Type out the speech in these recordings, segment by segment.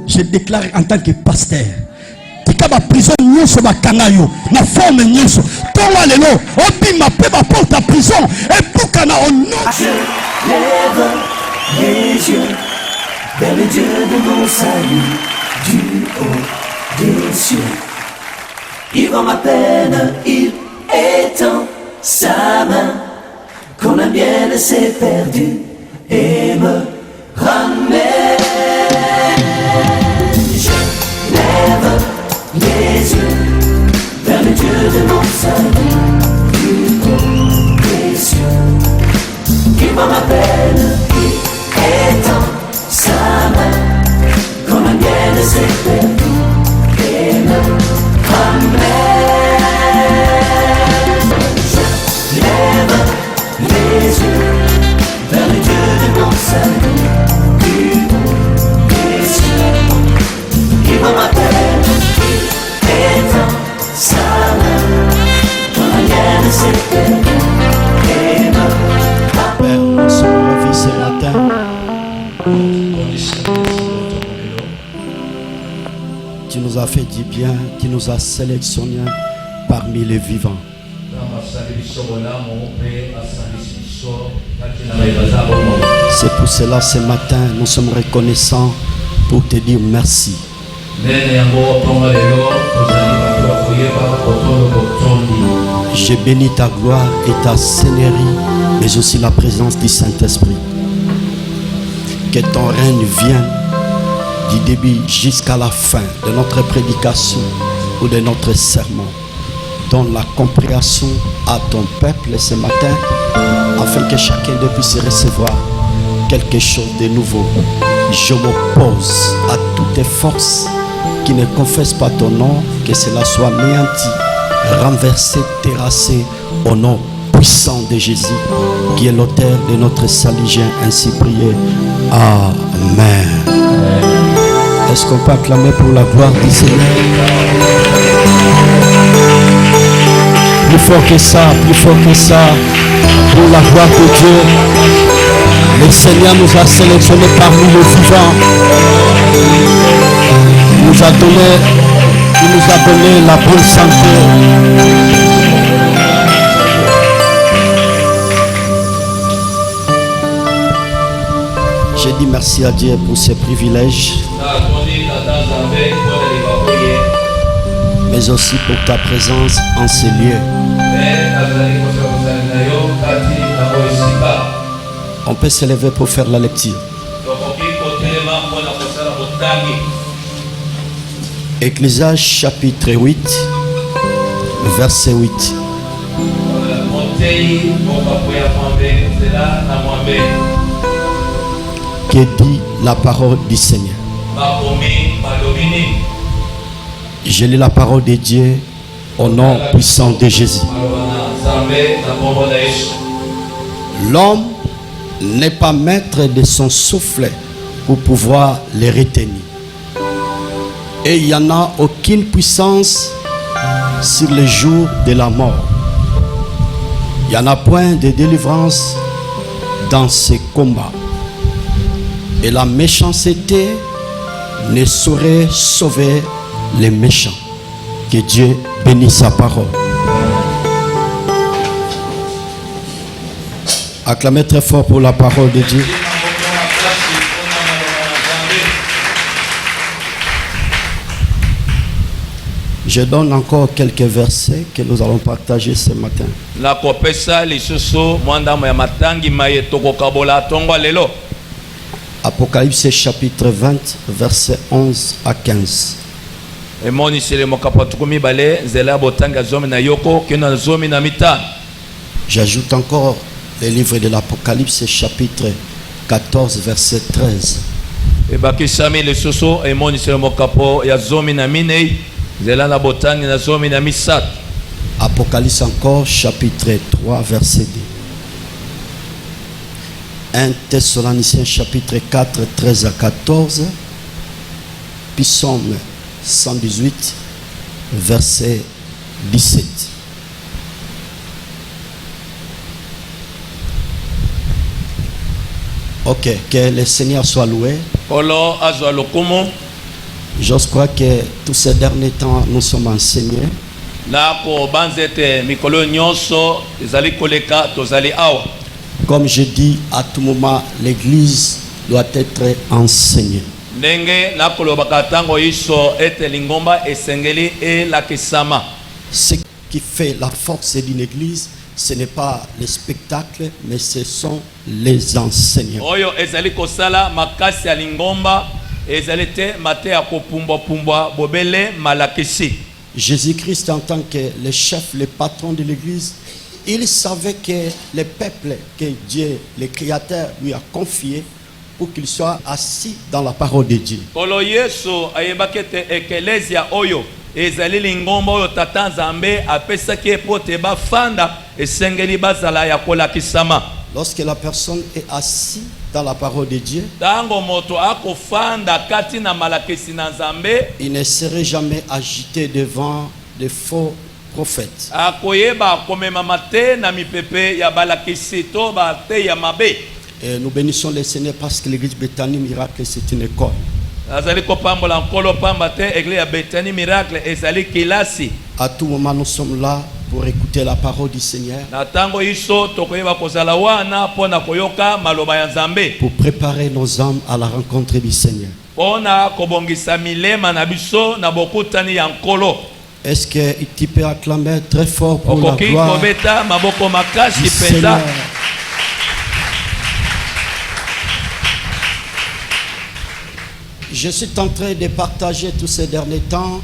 Je déclare en tant que pasteur. Tika ba prison nyonso ba kangayo na forme nyonso. Tonga lelo obima pe ba porte à prison et bukana au nom. Je lève les yeux vers le Dieu de mon salut, du haut des cieux. Il voit ma peine, il étend sa main, quand la mienne s'est perdue et me ramène. Je lève les yeux vers le Dieu de mon salut, du haut des cieux. Il voit ma peine, il étend sa main, quand la mienne s'est perdue et me ramène. Je lève les yeux vers le Dieu de mon salut, du haut des cieux. Il voit ma peine, il étend sa main, quand la mienne s'est perdue et me ramène. Père, nous sommes ravis ce matin. Tu nous as fait du bien, tu nous as sélectionnés parmi les vivants. C'est pour cela ce matin nous sommes reconnaissants pour te dire merci. Je bénis ta gloire et ta seigneurie, mais aussi la présence du Saint-Esprit. Que ton règne vienne du début jusqu'à la fin de notre prédication ou de notre sermon. Donne la compréhension à ton peuple ce matin, afin que chacun d'eux puisse recevoir quelque chose de nouveau. Je m'oppose à toutes les forces qui ne confessent pas ton nom, que cela soit anéanti, renversé, terrassé au nom puissant de Jésus, qui est l'auteur de notre salut. Ainsi prié. Amen. Est-ce qu'on peut acclamer pour la gloire du Seigneur? Plus fort que ça, pour la gloire de Dieu. Le Seigneur nous a sélectionnés parmi les vivants. Il nous a donné la bonne santé. J'ai dit merci à Dieu pour ses privilèges, mais aussi pour ta présence en ces lieux. On peut se lever pour faire la lecture. Ecclésiaste chapitre 8, verset 8. Que dit la parole du Seigneur? Je lis la parole de Dieu au nom puissant de Jésus. L'homme n'est pas maître de son souffle pour pouvoir le retenir. Et il n'y en a aucune puissance sur le jour de la mort. Il n'y en a point de délivrance dans ce combat. Et la méchanceté ne saurait sauver les méchants. Que Dieu bénisse sa parole. Acclamez très fort pour la parole de Dieu. Je donne encore quelques versets que nous allons partager ce matin. Apocalypse chapitre 20, versets 11 à 15. J'ajoute encore le livre de l'Apocalypse chapitre 14, verset 13. Apocalypse encore chapitre 3, verset 2. 1 Thessaloniciens chapitre 4, 13 à 14. Psaume 118, verset 17. Ok, que le Seigneur soit loué. Je crois que tous ces derniers temps, nous sommes enseignés. Comme je dis, à tout moment, l'église doit être enseignée. Ce qui fait la force d'une église, ce n'est pas les spectacles, mais ce sont les enseignants. Jésus-Christ, en tant que le chef, le patron de l'église, il savait que les peuples que Dieu, le Créateur, lui a confiés pour qu'ils soient assis dans la parole de Dieu. Lorsque la personne est assise dans la parole de Dieu, il ne serait jamais agité devant de faux prophètes. Et nous bénissons le Seigneur parce que l'église Bethany Miracle, c'est une école. À tout moment, nous sommes là pour écouter la parole du Seigneur, pour préparer nos âmes à la rencontre du Seigneur. Est-ce que tu peux acclamer très fort pour la gloire du Seigneur? Je suis en train de partager tous ces derniers temps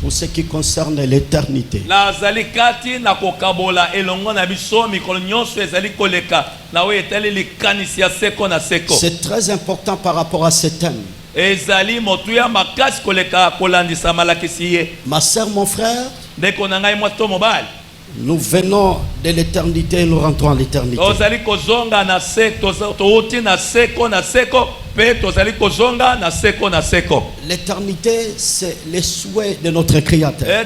pour ce qui concerne l'éternité. C'est très important par rapport à ce thème. Ma soeur, mon frère, nous venons de l'éternité et nous rentrons à l'éternité. L'éternité, c'est le souhait de notre Créateur.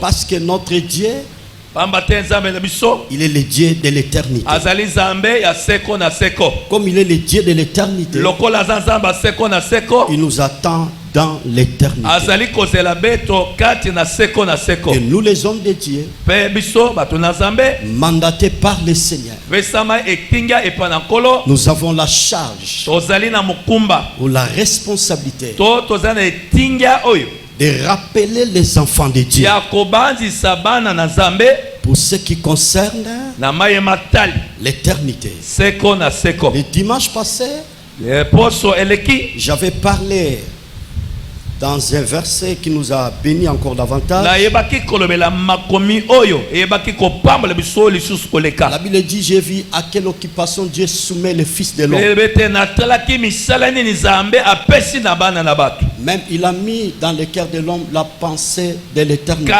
Parce que notre Dieu, il est le Dieu de l'éternité. Comme il est le Dieu de l'éternité, il nous attend dans l'éternité. Et nous, les hommes de Dieu, mandatés par le Seigneur, nous avons la charge ou la responsabilité de rappeler les enfants de Dieu pour ce qui concerne l'éternité. Le dimanche passé, j'avais parlé dans un verset qui nous a bénis encore davantage. La Bible dit, j'ai vu à quelle occupation Dieu soumet le Fils de l'homme. Même il a mis dans le cœur de l'homme la pensée de l'éternité.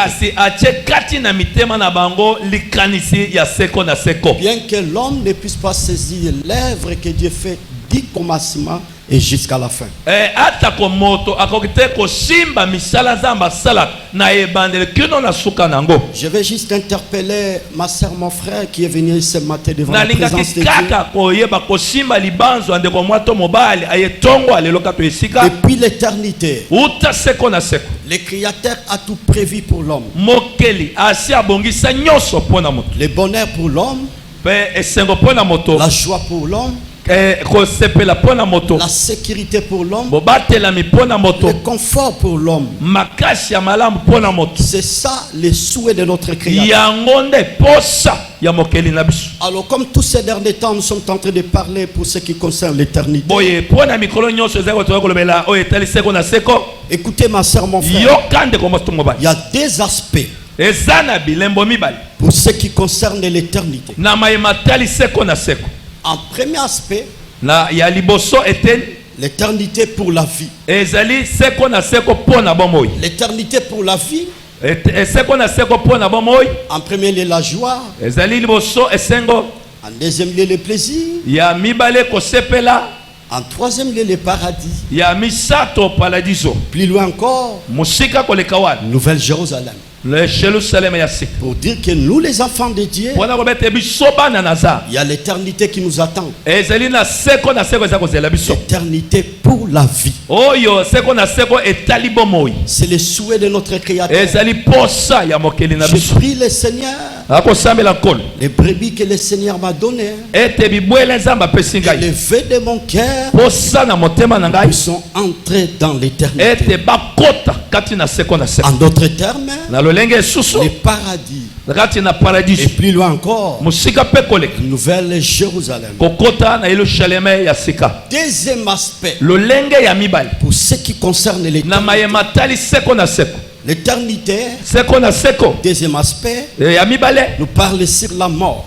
Bien que l'homme ne puisse pas saisir l'œuvre que Dieu fait du commencement et jusqu'à la fin. Je vais juste interpeller ma soeur, mon frère qui est venu ce matin devant la présence de Dieu. Depuis l'éternité, le Créateur a tout prévu pour l'homme. Le bonheur pour l'homme, la joie pour l'homme, la sécurité pour l'homme, le confort pour l'homme. C'est ça le souhait de notre Créateur. Alors comme tous ces derniers temps, nous sommes en train de parler pour ce qui concerne l'éternité. Écoutez ma soeur, mon frère, il y a des aspects pour ce qui concerne l'éternité. En premier aspect, l'éternité pour la vie. L'éternité pour la vie. En premier lieu, la joie. En deuxième lieu, le plaisir. En troisième lieu, le paradis. Plus loin encore, Nouvelle Jérusalem. le Jérusalem ya sika pour dire que nous les enfants de Dieu, pona ko bete biso bana naza il y a l'éternité qui nous attend. ezali na seko eza kozela biso L'éternité pour la vie. oyo seko na seko etali bomoi C'est le souhait de notre Créateur. ezali posa ya mokeli na Je biso prie le Seigneur, akosambela nkolo les brebis que le Seigneur m'a données, ete bibwele nzambe apesi ngai les vœux de mon cœur, posa na motema na ngai ils sont entrés dans l'éternité. ete bakota kati na seko na seko En d'autres termes, na lolenge esusu le paradis. kati na Et paradiso plus loin encore, mosika mpe koleka Nouvelle Jérusalem. kokota na yelusaleme ya sika Deuxième aspect, lolenge ya mibale pour ce qui concerne na l'éternité. mayema tali seko na seko L'éternité, seko na seko deuxième aspect, ya mibale nous parle sur la mort.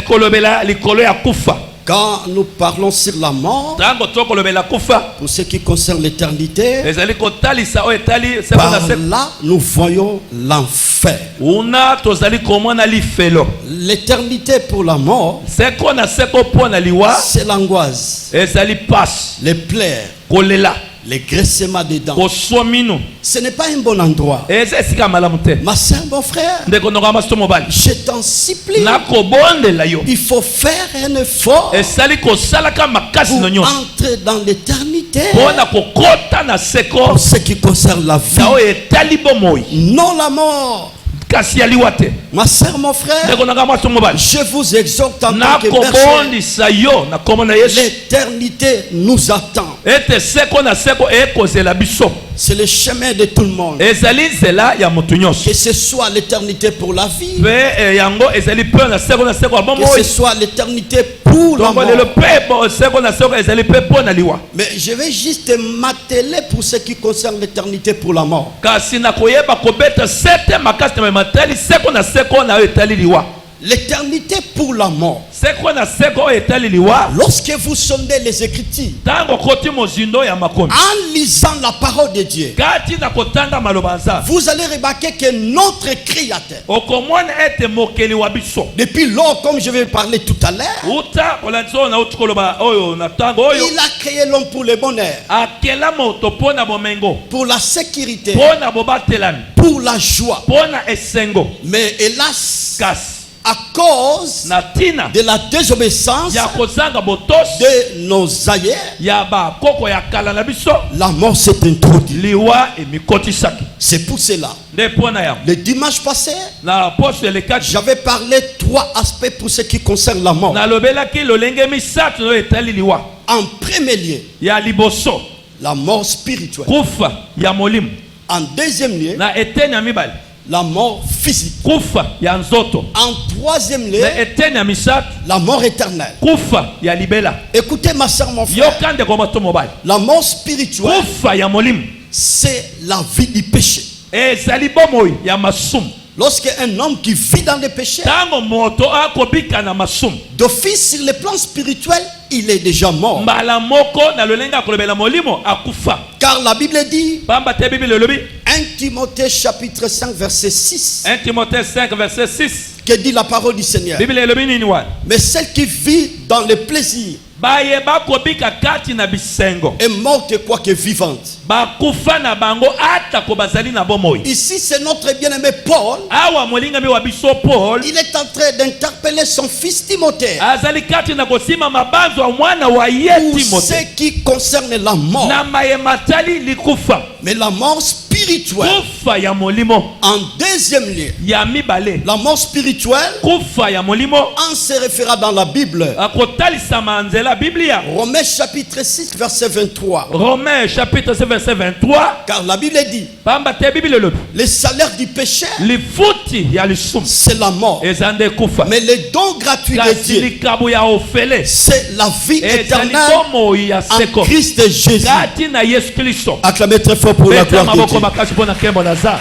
kolobela likolo ya kufa Quand nous parlons sur la mort, ntango tokolobela kufa pour ce qui concerne l'éternité, ezali kotalisa oyo etali seko na par seko là, nous voyons l'enfer. una tozali komona lifelo L'éternité pour la mort, seko na seko mpo na liwa c'est l'angoisse, ezali pasi les plaies, kolela les graissements des dents. koswa mino Ce n'est pas un bon endroit. eza esika malamu te Ma soeur, mon frère, ndeko noko amaso mobali je t'en supplie, nakobondela yo il faut faire un effort esali kosalaka makasi pour no nyonso entrer dans l'éternité. mpona kokota na seko Pour ce qui concerne la vie, na oyo etali bomoi non la mort. kasi ya liwa te Ma soeur, mon frère, ndeko noko amaso mobali je vous exhorte en tant que berger. nakobondisa yo na kombo na yesu L'éternité nous attend. ete seko na seko ekozela biso C'est le chemin de tout le monde. ezali nzela ya motu nyonso Que ce soit l'éternité pour la vie, mpe yango ezali mpe na seko ya que ce bomoi soit l'éternité pour la donc lelo mort. mpe seko na seko ezali mpe mpo na liwa Mais je vais juste m'atteler pour ce qui concerne l'éternité pour la mort. kasi nakoyeba kobeta sete makasi na matali seko na seko na oyo etali liwa L'éternité pour la mort. seko na seko oyo etali liwa Lorsque vous sondez les Écritures, ntango okoti mozindo ya makomi en lisant la parole de Dieu, kati na kotanga maloba nzambe vous allez remarquer que notre Créateur, okomona ete mokeli wa biso depuis lors, comme je vais parler tout à l'heure, uta kolandisa oyo nauti koloba oyo na ntango oyo il a créé l'homme pour le bonheur, akela moto mpo na bomengo pour la sécurité, mpo na bobatelami pour la joie. mpo na esengo Mais hélas, kasi à cause na ntina de la désobéissance ya kozanga botosi de nos aïeux, ya bakoko ya kala na biso la mort s'est introduite. liwa emikotisaki C'est pour cela. nde mpo na yango Le dimanche passé, na poso elekaki j'avais parlé 3 aspects pour ce qui concerne la mort. nalobelaki lolenge misato oyo etali liwa En premier lieu, ya liboso la mort spirituelle. kufa ya molimo En deuxième lieu, na eteni ya mibale la mort physique. kufa ya nzoto En troisième lieu, na eteni ya misato la mort éternelle. kufa ya libela Écoutez ma soeur, mon frère. yoka ndeko moto mobali La mort spirituelle, kufa ya molimo c'est la vie du péché. ezali bomoi ya masumu Lorsqu'un homme qui vit dans le péché, ntango moto akobika na masumu d'office sur le plan spirituel, il est déjà mort. mbala moko na lolenge akolobela molimo akufa Car la Bible dit, pamba te bibili elobi 1 Timothée chapitre 5 verset 6, 1 Timothée 5 verset 6 que dit la parole du Seigneur. bibili elobi nini wana Mais celle qui vit dans le plaisir bayeba kobika kati na bisengo est morte quoique vivante. bakufa na bango atako bazali na bomoi Ici, c'est notre bien-aimé Paul. awa molingami wa biso paul Il est en train d'interpeller son fils Timothée azali kati na kosima mabanzo ya mwana wa ye pour timote ce qui concerne la mort. na mayema tali likufa Mais la mort spirituelle, kufa ya molimo en deuxième lieu, ya mibale la mort spirituelle, kufa ya molimo on se référera dans la Bible. akotalisama nzela biblia Romains chapitre 6 verset 23. romain chapitre 6 verset 23 Car la Bible dit, pamba te bibili elobi le salaire du péché, lifuti ya lisumu c'est la mort. eza nde kufa Mais le don gratuit de kasi Dieu, likabo ya ofele c'est la vie ezali éternelle bomoi ya en seko Christ Jésus. kati na yesu kristo Acclamez très fort pour la beta gloire de maboko Dieu. makasi mpo na nkembo na za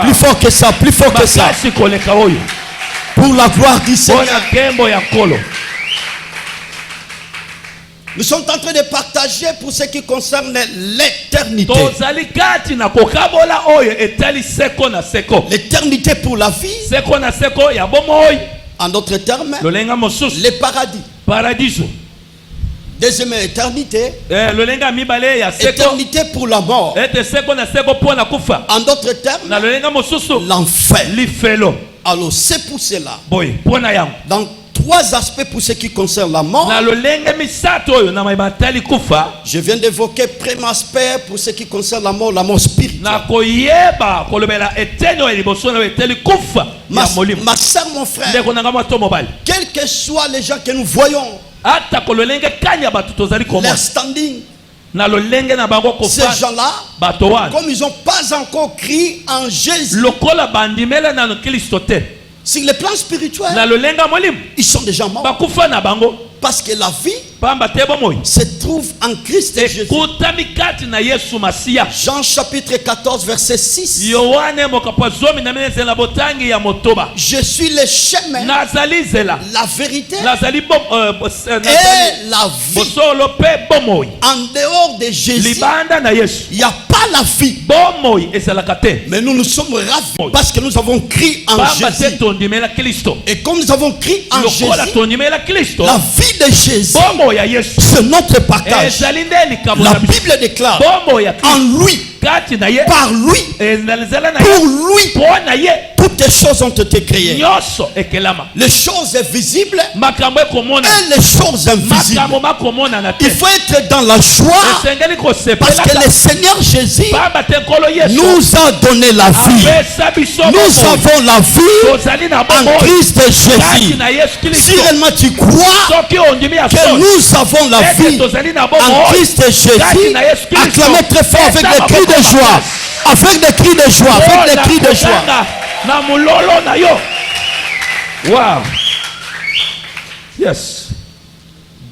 Plus fort que ça, plus fort que ça. makasi koleka oyo Pour la gloire du mpo na Seigneur. nkembo ya nkolo Nous sommes en train de partager pour ce qui concerne l'éternité. tozali kati na kokabola oyo etali seko na seko L'éternité pour la vie, seko na seko ya bomoi en d'autres termes, lolenga mosusu le paradis. paradiso Deuxième éternité. lolenga mibale ya seko Éternité pour la mort. ete seko na seko pona kufa En d'autres termes, na lolenga mosusu l'enfer. lifelo Alors c'est pour cela. boy pona yango Dans trois aspects pour ce qui concerne la mort. na lolenga misato oyo na mayibatali kufa Je viens d'évoquer premier aspect pour ce qui concerne la mort spirituelle. na koyeba kolobela eteni oyo liboso na eteli kufa ya molimo Ma soeur, mon frère, ndeko nanga mwa to mobali quels que soient les gens que nous voyons, ata kololenge kanya bato tozali leur komona standing, na lolenge na bango ces kofa gens-là, bato wana comme ils n'ont pas encore crié en Jésus, lokola bandimela na kristo te sur le plan spirituel, na lolenga molimo ils sont déjà morts. bakufa na bango Parce que la vie pamba te bomoi se trouve en Christ Jésus. ekutami kati na yesu masiya Jean chapitre 14, verset 6. yohane mokapo zomi na mine nzela botangi ya motoba Je suis le chemin, nazali nzela la vérité nazali et la vie. bosolo mpe bomoi En dehors de Jésus, libanda na yesu il n'y a pas la vie. bomoi ezalaka te Mais nous sommes ravis parce que nous avons crié en pamba te Jésus. tondimela kristo Et comme nous avons crié en lokola Jésus, tondimela kristo la vie de Jésus, bomoi ya yesu c'est notre partage. ezali nde likambo La na biso Bible déclare, bomoi ya kristo en lui, kati na ye par lui, ezala na ye pour lui, mpo na ye toutes les choses ont été créées. nyonso ekelama Les choses visibles makambo ekomona et les choses invisibles. makambo makomonana te Il faut être dans la joie esengeli parce que kosepela le Seigneur Jésus pamba te nkolo yesu nous a donné la vie. apesa biso Nous bomoi avons la vie tozali na en bomoi Christ kati Jésus. na yesu Si kristo réellement tu crois soki ondimi ya que soni nous avons la ete vie tozali na en bomoi Christ Jésus, acclamez très fort avec Esa des cris de maboko joie. Avec des cris de joie. Avec des cris de joie. Kozanga na mulolo na yo wow yes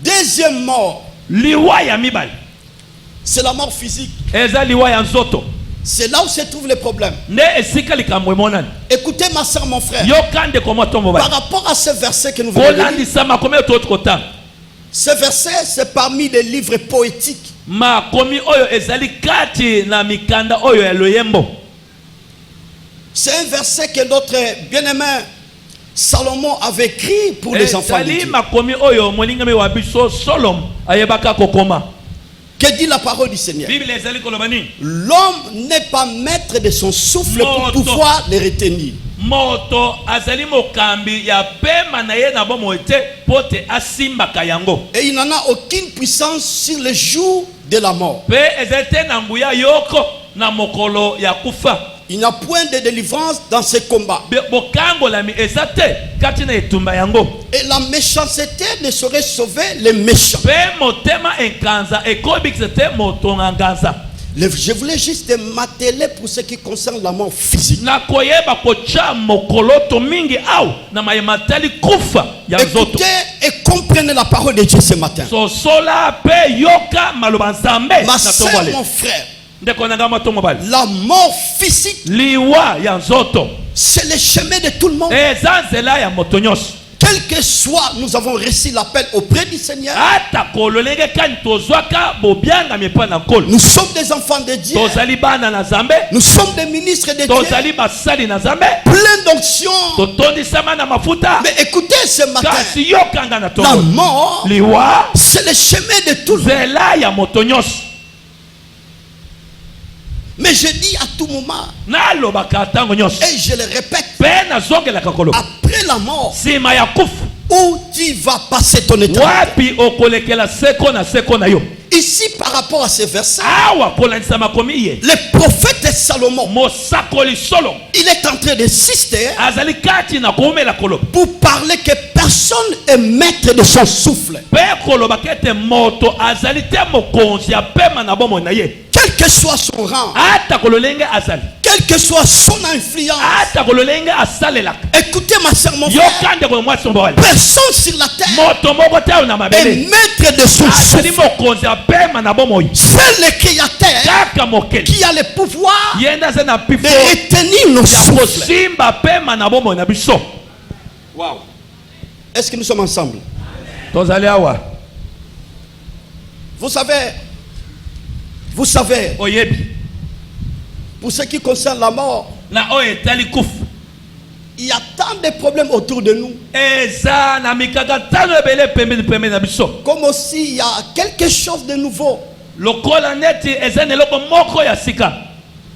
Deuxième mort, liwa ya mibale c'est la mort physique. eza liwa ya nzoto C'est là où se trouve le problème. nde esika likambo emonani Écoutez ma soeur, mon frère. yoka ndeko mwa to Par mobali rapport à ce verset que nous venons de lire, kolandisa makomi oyo toti kotanga ce verset, c'est parmi les livres poétiques. makomi oyo ezali kati na mikanda oyo ya loyembo C'est un verset que notre bien-aimé Salomon avait écrit pour les enfants de ezali Dieu. makomi oyo molingami wa biso solom ayebaka kokoma Que dit la parole du Seigneur? bible ezali koloba nini L'homme n'est pas maître de son souffle pour Moto. pouvoir le retenir. moto azali mokambi ya pema na ye na bomoi te mpo te asimbaka yango Et il n'en a aucune puissance sur le jour de la mort. mpe ezali te na nguya yoko na mokolo ya kufa Il n'y a point de délivrance dans ce combat. bokangolami eza te kati na etumba yango Et la méchanceté ne saurait sauver les méchants. mpe motema enkanza ekobikisa te moto na nganza Je voulais juste m'atteler pour ce qui concerne la mort physique. na koyeba kotya mokolo to mingi awa na mayema tali kufa ya nzoto Écoutez et comprenez la parole de Dieu ce matin. sosola mpe yoka maloba nzambe Ma na soeur, tongole mon frère, ndeko nanga mato mobali la mort physique, liwa ya nzoto c'est le chemin de tout le monde. eza nzela ya moto nyonso Quel que soit, nous avons reçu l'appel auprès du Seigneur. ata kololenge kani tozwaka bobyangami epai na nkolo Nous sommes des enfants de Dieu. tozali bana na nzambe Nous sommes des ministres de Dieu. tozali basali na nzambe Plein d'onction. totondisama na mafuta Mais écoutez ce matin, kasi yokanga na la tongo mort, liwa c'est le chemin de tout le monde. nzela ya moto nyonso Mais je dis à tout moment, nalobaka ntango nyonso et je le répète, mpe nazongelaka koloba après la mort, nsima ya kufa où tu vas passer ton éternité. wapi okolekela seko na seko na yo Ici, par rapport à ces versets, awa kolandisa makomi ye le prophète Salomon, mosakoli solo il est en train d'insister azali kati na koumela koloba pour parler que personne est maître de son souffle. mpe kolobaka ete moto azali te mokonzi ya pema na bomoi na ye Quel que soit son rang, ata kololenge azali quelle que soit son influence. ata kololenge asalelaka Écoutez ma soeur, mon frère, yoka ndeko na mwasi mobali personne sur la terre moto moko te oyo na est mabele maître de son azali souffle. mokonzi ya pema na bomoi C'est le Créateur kaka mokeli qui a le pouvoir ye nde aza na de pifo retenir nos ya souffles. kosimba pema na bomoi na biso wow. Est-ce que nous sommes ensemble? tozali awa Vous savez, oyebi pour ce qui concerne la mort, na oyo etali kufa Il y a tant de problèmes autour de nous. eza na mikakatano ebele pembeni na biso. Comme aussi il y a quelque chose de nouveau. Lokola neti eza na eloko moko ya sika.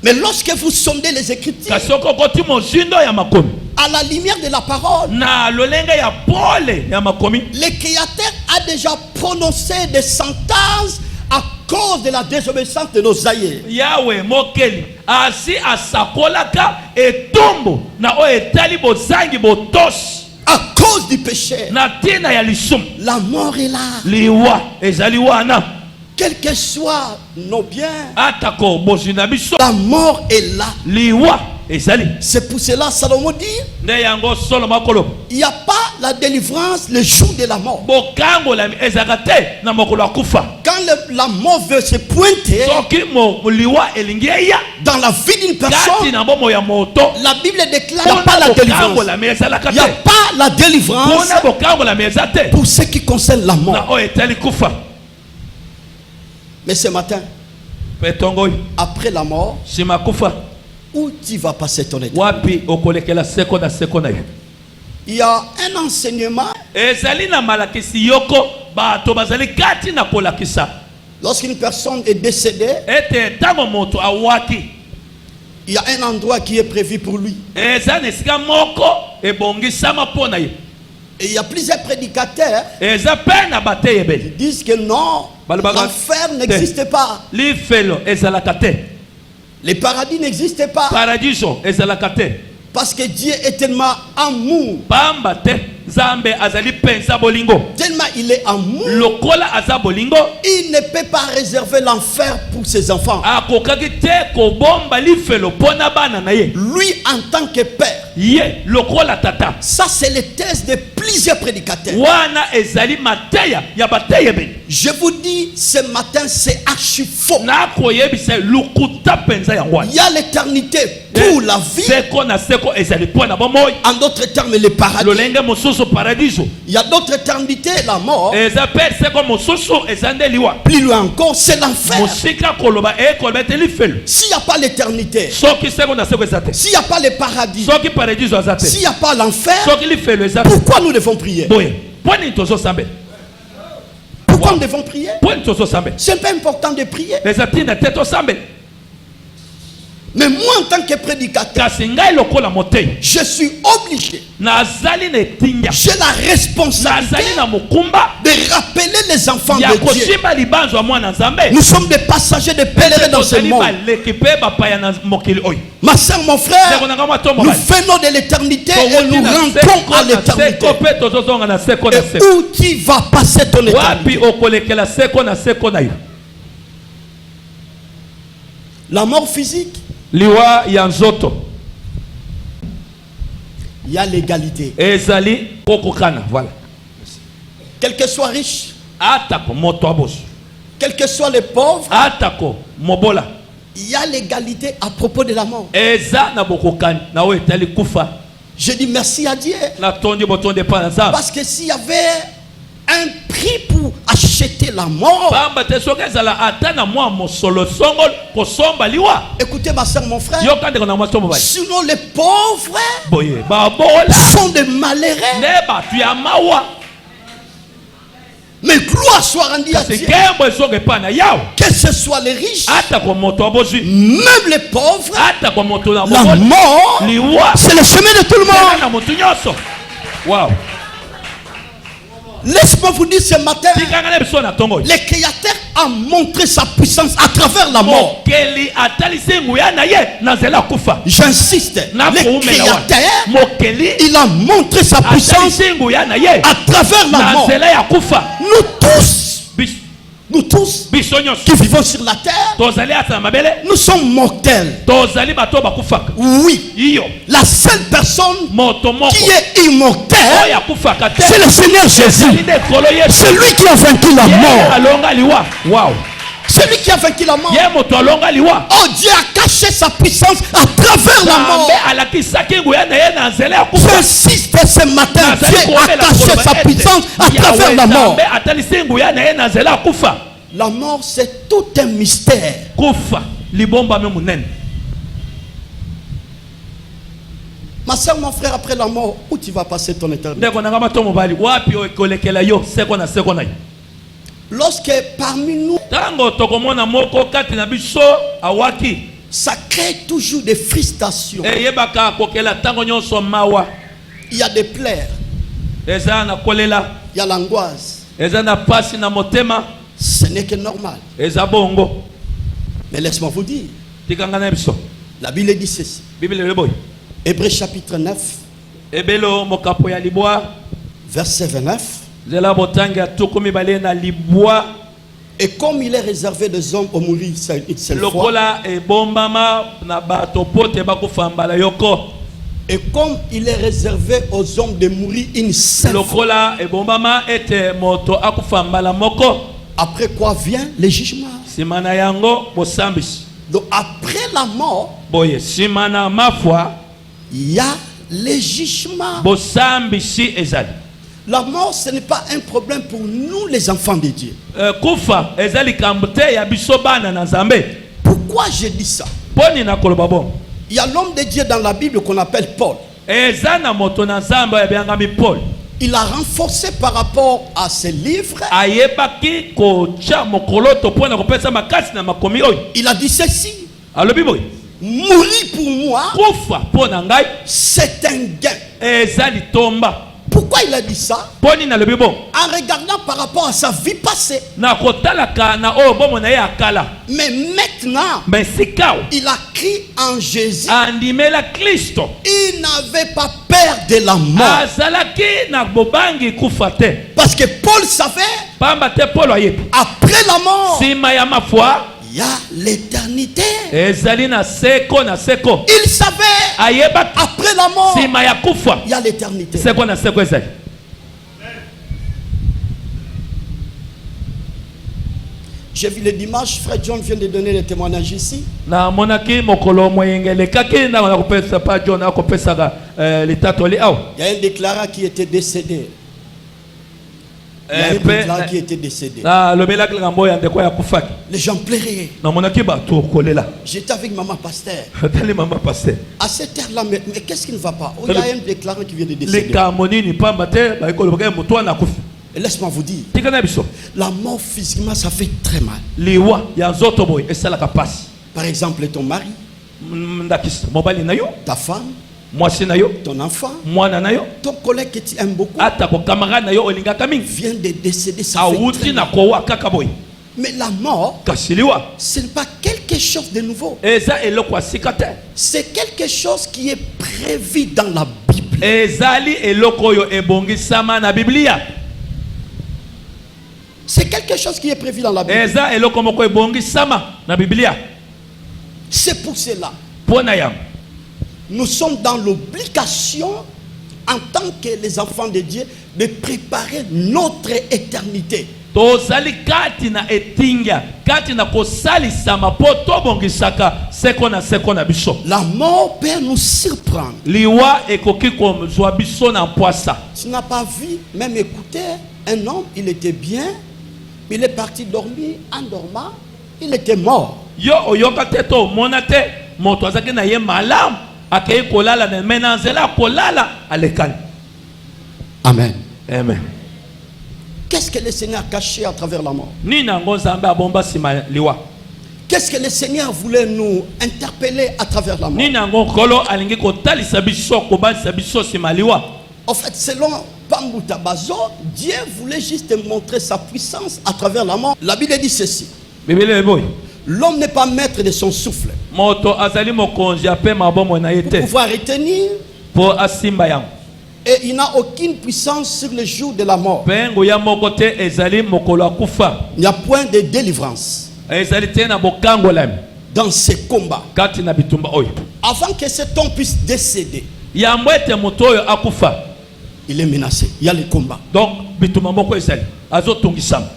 Mais lorsque vous sondez les Écritures, Kasi okokoti mozindo ya makomi. à la lumière de la parole, Na lolenge ya pole ya makomi. le Créateur a déjà prononcé des sentences à cause de la désobéissance de nos aïeux. Yahweh mokeli asi asakolaka etumbu na o etali bozangi botosi À cause du péché, na tina ya lisumu. la mort est là. Liwa ezali wana Quels que soient nos biens, atako bozwi na biso. la mort est là. Liwa ezali. C'est pour cela Salomon dit, Nde yango Solomo akoloba. il n'y a pas la délivrance le jour de la mort. Bokangola ezalaka te na mokolo ya kufa. Quand la mort veut se pointer Soki liwa elingi eya dans la vie d'une kati personne, na bomo ya moto. la Bible déclare qu'il n'y a Pona pas la délivrance. bokangola me ezalaka Il n'y a te. pas la délivrance Pona bokangola me eza te. pour ce qui concerne la Na mort. o etali kufa. Mais ce matin, Petongoi après la mort, sima kufa. où tu vas passer ton éternité? Wapi okolekela seko na seko na yo. Il y a un enseignement. Ezali na malakisi yoko bato bazali kati na kolakisa. Lorsqu'une personne est décédée, Ete tango moto awaki. il y a un endroit qui est prévu pour lui. Eza na esika moko ebongisama mpo na ye. Et il y a plusieurs prédicateurs Eza pe na bateyebeli. qui disent que non, Balabaka- l'enfer n'existe pas. Lifelo ezalaka te. Le paradis n'existe pas. Paradiso ezalaka te. Parce que Dieu est tellement amour. Pamba te Zambe azali pensa bolingo. Tellement il est amour. Lokola aza bolingo Il ne peut pas réserver l'enfer pour ses enfants. akokaki te kobomba lifelo pona bana na ye. Lui en tant que père. Ye lokola tata. Ça c'est les thèses de plusieurs prédicateurs. Wana ezali mateya ya bateyebeli. Je vous dis ce matin c'est archi faux. Na koyebisa lukuta penza ya ngwani. Il y a l'éternité pour la vie. Seko na seko ezali pona bomoi. En d'autres termes le paradis. Lolenge mosusu paradiso. Il y a d'autres éternités la mort. Eza pe seko mosusu ezande liwa. Plus loin encore c'est l'enfer. Mosika koloba koloba te lifelo. S'il n'y a pas l'éternité, Soki seko na seko ezate. s'il n'y a pas le paradis, Soki paradiso azate. s'il n'y a pas l'enfer, Soki lifelo ezate. pourquoi nous devons prier? Boye. Poni tozo sambe. Pourquoi nous devons prier? Poni tozo sambe. C'est pas important de prier. Ezati na teto sambe. Mais moi en tant que prédicateur, Kasi ngai lokola motei. je suis obligé, Nazali na etinga. j'ai la responsabilité Nazali na mukumba. de rappeler les enfants Ya de Dieu. koshimba libanzo mwana nzambe. Nous sommes des passagers, des pèlerins dans ce Tozali monde. baleki pe bapaya na mokili oyo. Ma soeur, mon frère, Seko na ngama to nous mobali. venons de l'éternité et Towuti nous na rentrons seko à na l'éternité. seko pe tozozonga na seko na Et seko. où tu vas passer ton Wapi éternité? okolekela seko na seko na yo. La mort physique, Liwa ya nzoto. il y a l'égalité. Ezali kokokana. Voilà. Quel que soit riche, Atako moto abosu. quel que soit les pauvres, Atako mobola. il y a l'égalité à propos de la mort. Eza na bokokani na o etali kufa. Je dis merci à Dieu. Na tondi botonde pa na nzambe. Parce que s'il y avait un prix pour acheter la mort, Pamba te soki ezala ata na mwa mosolo songolo kosomba liwa. écoutez ma soeur, mon frère, Yoka ndeko na mwa to mobali. sinon les pauvres Boye babola. sont des malheureux. Ne batu ya mawa. Mais gloire soit rendue à Kasi Dieu. kembo esoke pa na yao. Que ce soit les riches, Atako moto abozwi. même les pauvres, Atako moto na la mobola. mort, Liwa. c'est le chemin de tout le Eza monde. na motu nyonso. Wow. Laisse-moi vous dire ce matin, Tikanga na biso na tongo. le Créateur a montré sa puissance à travers la mort. Mokeli atalisi nguya na ye na nzela kufa. J'insiste, Na le kuumela wa. Créateur, Mokeli il a montré sa puissance atalisi nguya na ye à travers la na mort. nzela ya kufa. Nous tous Biso nyonso qui vivons sur la terre, tozali ata na mabele nous sommes mortels. tozali bato bakufaka. Oui, Iyo la seule personne moto moko qui est immortelle, oyo akufaka te. c'est le Seigneur Jésus. Ezali nde ekolo Yesu. C'est lui qui a vaincu la Ye mort. alonga liwa. Wow. C'est lui qui a vaincu la mort. Ye moto alonga liwa. Oh, Dieu a caché sa puissance à travers la mort. Nzambe alakisaki nguya na ye na nzela ya kufa. J'insiste ce matin, Nazali Dieu a koomela caché koloba sa ete puissance à Yahweh travers la mort. Nzambe atalisi nguya na ye na nzela ya kufa. La mort, c'est tout un mystère. Kufa libomba me munene. Ma soeur, mon frère, après la mort, où tu vas passer ton éternité? ndeko na ngama to mobali wapi okolekela yo seko na ye. Lorsque parmi nous, Tango tokomona moko kati na biso awaki ça crée toujours des frustrations. eyebaka kokela tango nyonso mawa. Il y a des pleurs, Eza na kolela, il y a l'angoisse. eza na pasi na motema, Ce n'est que normal. eza bongo. Mais laisse-moi vous dire, Tikanga na biso. la Bible dit ceci. Bible leboy. Hébreux chapitre 9, Ebelo mokapo ya libwa, verset 29. zela botanga tukumi bale na libwa. Et comme il est réservé des hommes au mourir une seule fois, Lokola e bombama na bato pote bakufambala yoko. et comme il est réservé aux hommes de mourir une seule fois, Lokola e bombama ete moto akufambala moko. après quoi vient le jugement. Simana yango bosambisi. Donc après la mort, Boye simana mafwa il y a le jugement. bosambisi ezali. La mort, ce n'est pas un problème pour nous les enfants de Dieu. Kufa ezali kambute ya biso bana na Nzambe. Pourquoi je dis ça? Poni na koloba bon. Il y a l'homme de Dieu dans la Bible qu'on appelle Paul. Ezana moto na Nzambe ya biangami Paul. Il a renforcé par rapport à ses livres. Ayebaki ko cha mokolo to pona kopesa makasi na makomi oyo. Il a dit ceci: Alobi boy. mourir pour moi, Kufa pona ngai c'est un gain. ezali tomba. Pourquoi il a dit ça? Poni na lobi bon. En regardant par rapport à sa vie passée. Na kotalaka na oyo bomo na ye akala. Mais maintenant, Mais sikao il a crié en Jésus. andimela Kristo. Il n'avait pas peur de la mort. Azalaki na bobangi kufa te. Parce que Paul savait, Pamba te Paul ayebi. après la mort, Sima ya mafwa il y a l'éternité. ezali na seko na seko. Il savait, Ayeba après la mort, sima ya kufa il y a l'éternité. seko na seko ezali. J'ai vu le dimanche, frère John vient de donner le témoignage ici. Na monaki mokolo moyengele kaki na kopesa pa John akopesa litatoli au. Il y a un déclarant qui était décédé. Il y a un déclarant qui était décédé. Na lobela ngambo ya ndeko ya kufaki. Les gens pleuraient. Na monaki ba to kolela. J'étais avec maman pasteur. Tali mama pasteur. À cette heure-là, mais qu'est-ce qui ne va pas? Oh, il y a un déclarant qui vient de Le décéder. kamoni ni pamba te ba ikolo ba muto na kufa. Et laisse-moi vous dire, Tikana biso. la mort physiquement, ça fait très mal. Liwa ya zoto boy esala kapasi. Par exemple, ton mari, Ndakis mobali na yo, ta femme, mwasi na yo, ton enfant, mwana na yo, ton collègue que tu aimes beaucoup, ata ko camarade na yo olingaka mingi. vient de décéder. Ça fait très Awuti na mal. kowa kaka boy. Mais la mort, Kasi liwa. ce n'est pas quelque chose de nouveau. Eza eloko asika te. C'est quelque chose qui est prévu dans la Bible. Ezali eloko yo ebongisama na Biblia. C'est quelque chose qui est prévu dans la Bible. Eza eloko moko ebongisama na Biblia. C'est pour cela. Pona yango. Nous sommes dans l'obligation, en tant que les enfants de Dieu, de préparer notre éternité. Tozali kati na etinga, kati na kosalisama po tobongisaka seko na biso. La mort peut nous surprendre. Liwa ekoki kozwa biso na poisa. Tu n'as pas vu, même écouté, un homme, il était bien, il est parti dormir, en dormant, il était mort. Yo oyoka te to mona te moto azaki na ye malamu akei kolala na menanzela kolala alekani. Amen. Amen. Qu'est-ce que le Seigneur a caché à travers la mort? Ni nango nzambe abomba sima liwa. Qu'est-ce que le Seigneur voulait nous interpeller à travers la mort? Ni nango kolo alingi kotalisa biso kobanisa biso sima liwa. En fait, selon Pambou Tabazo, Dieu voulait juste montrer sa puissance à travers la mort. La Bible dit ceci: Bibele boy. l'homme n'est pas maître de son souffle Moto azali mokonzi ape mabomo na pour yete pouvoir retenir, po asimba yango. et il n'a aucune puissance sur le jour de la mort. Pengo ya moko te ezali mokolo akufa. Il n'y a point de délivrance Ezali te na bokango lami dans ces combats. kati na bitumba oyo. Avant que cet homme puisse décéder, Yambo ete moto oyo akufa. il est menacé. Il y a les combats. Donc bitumba moko ezali azotungisama.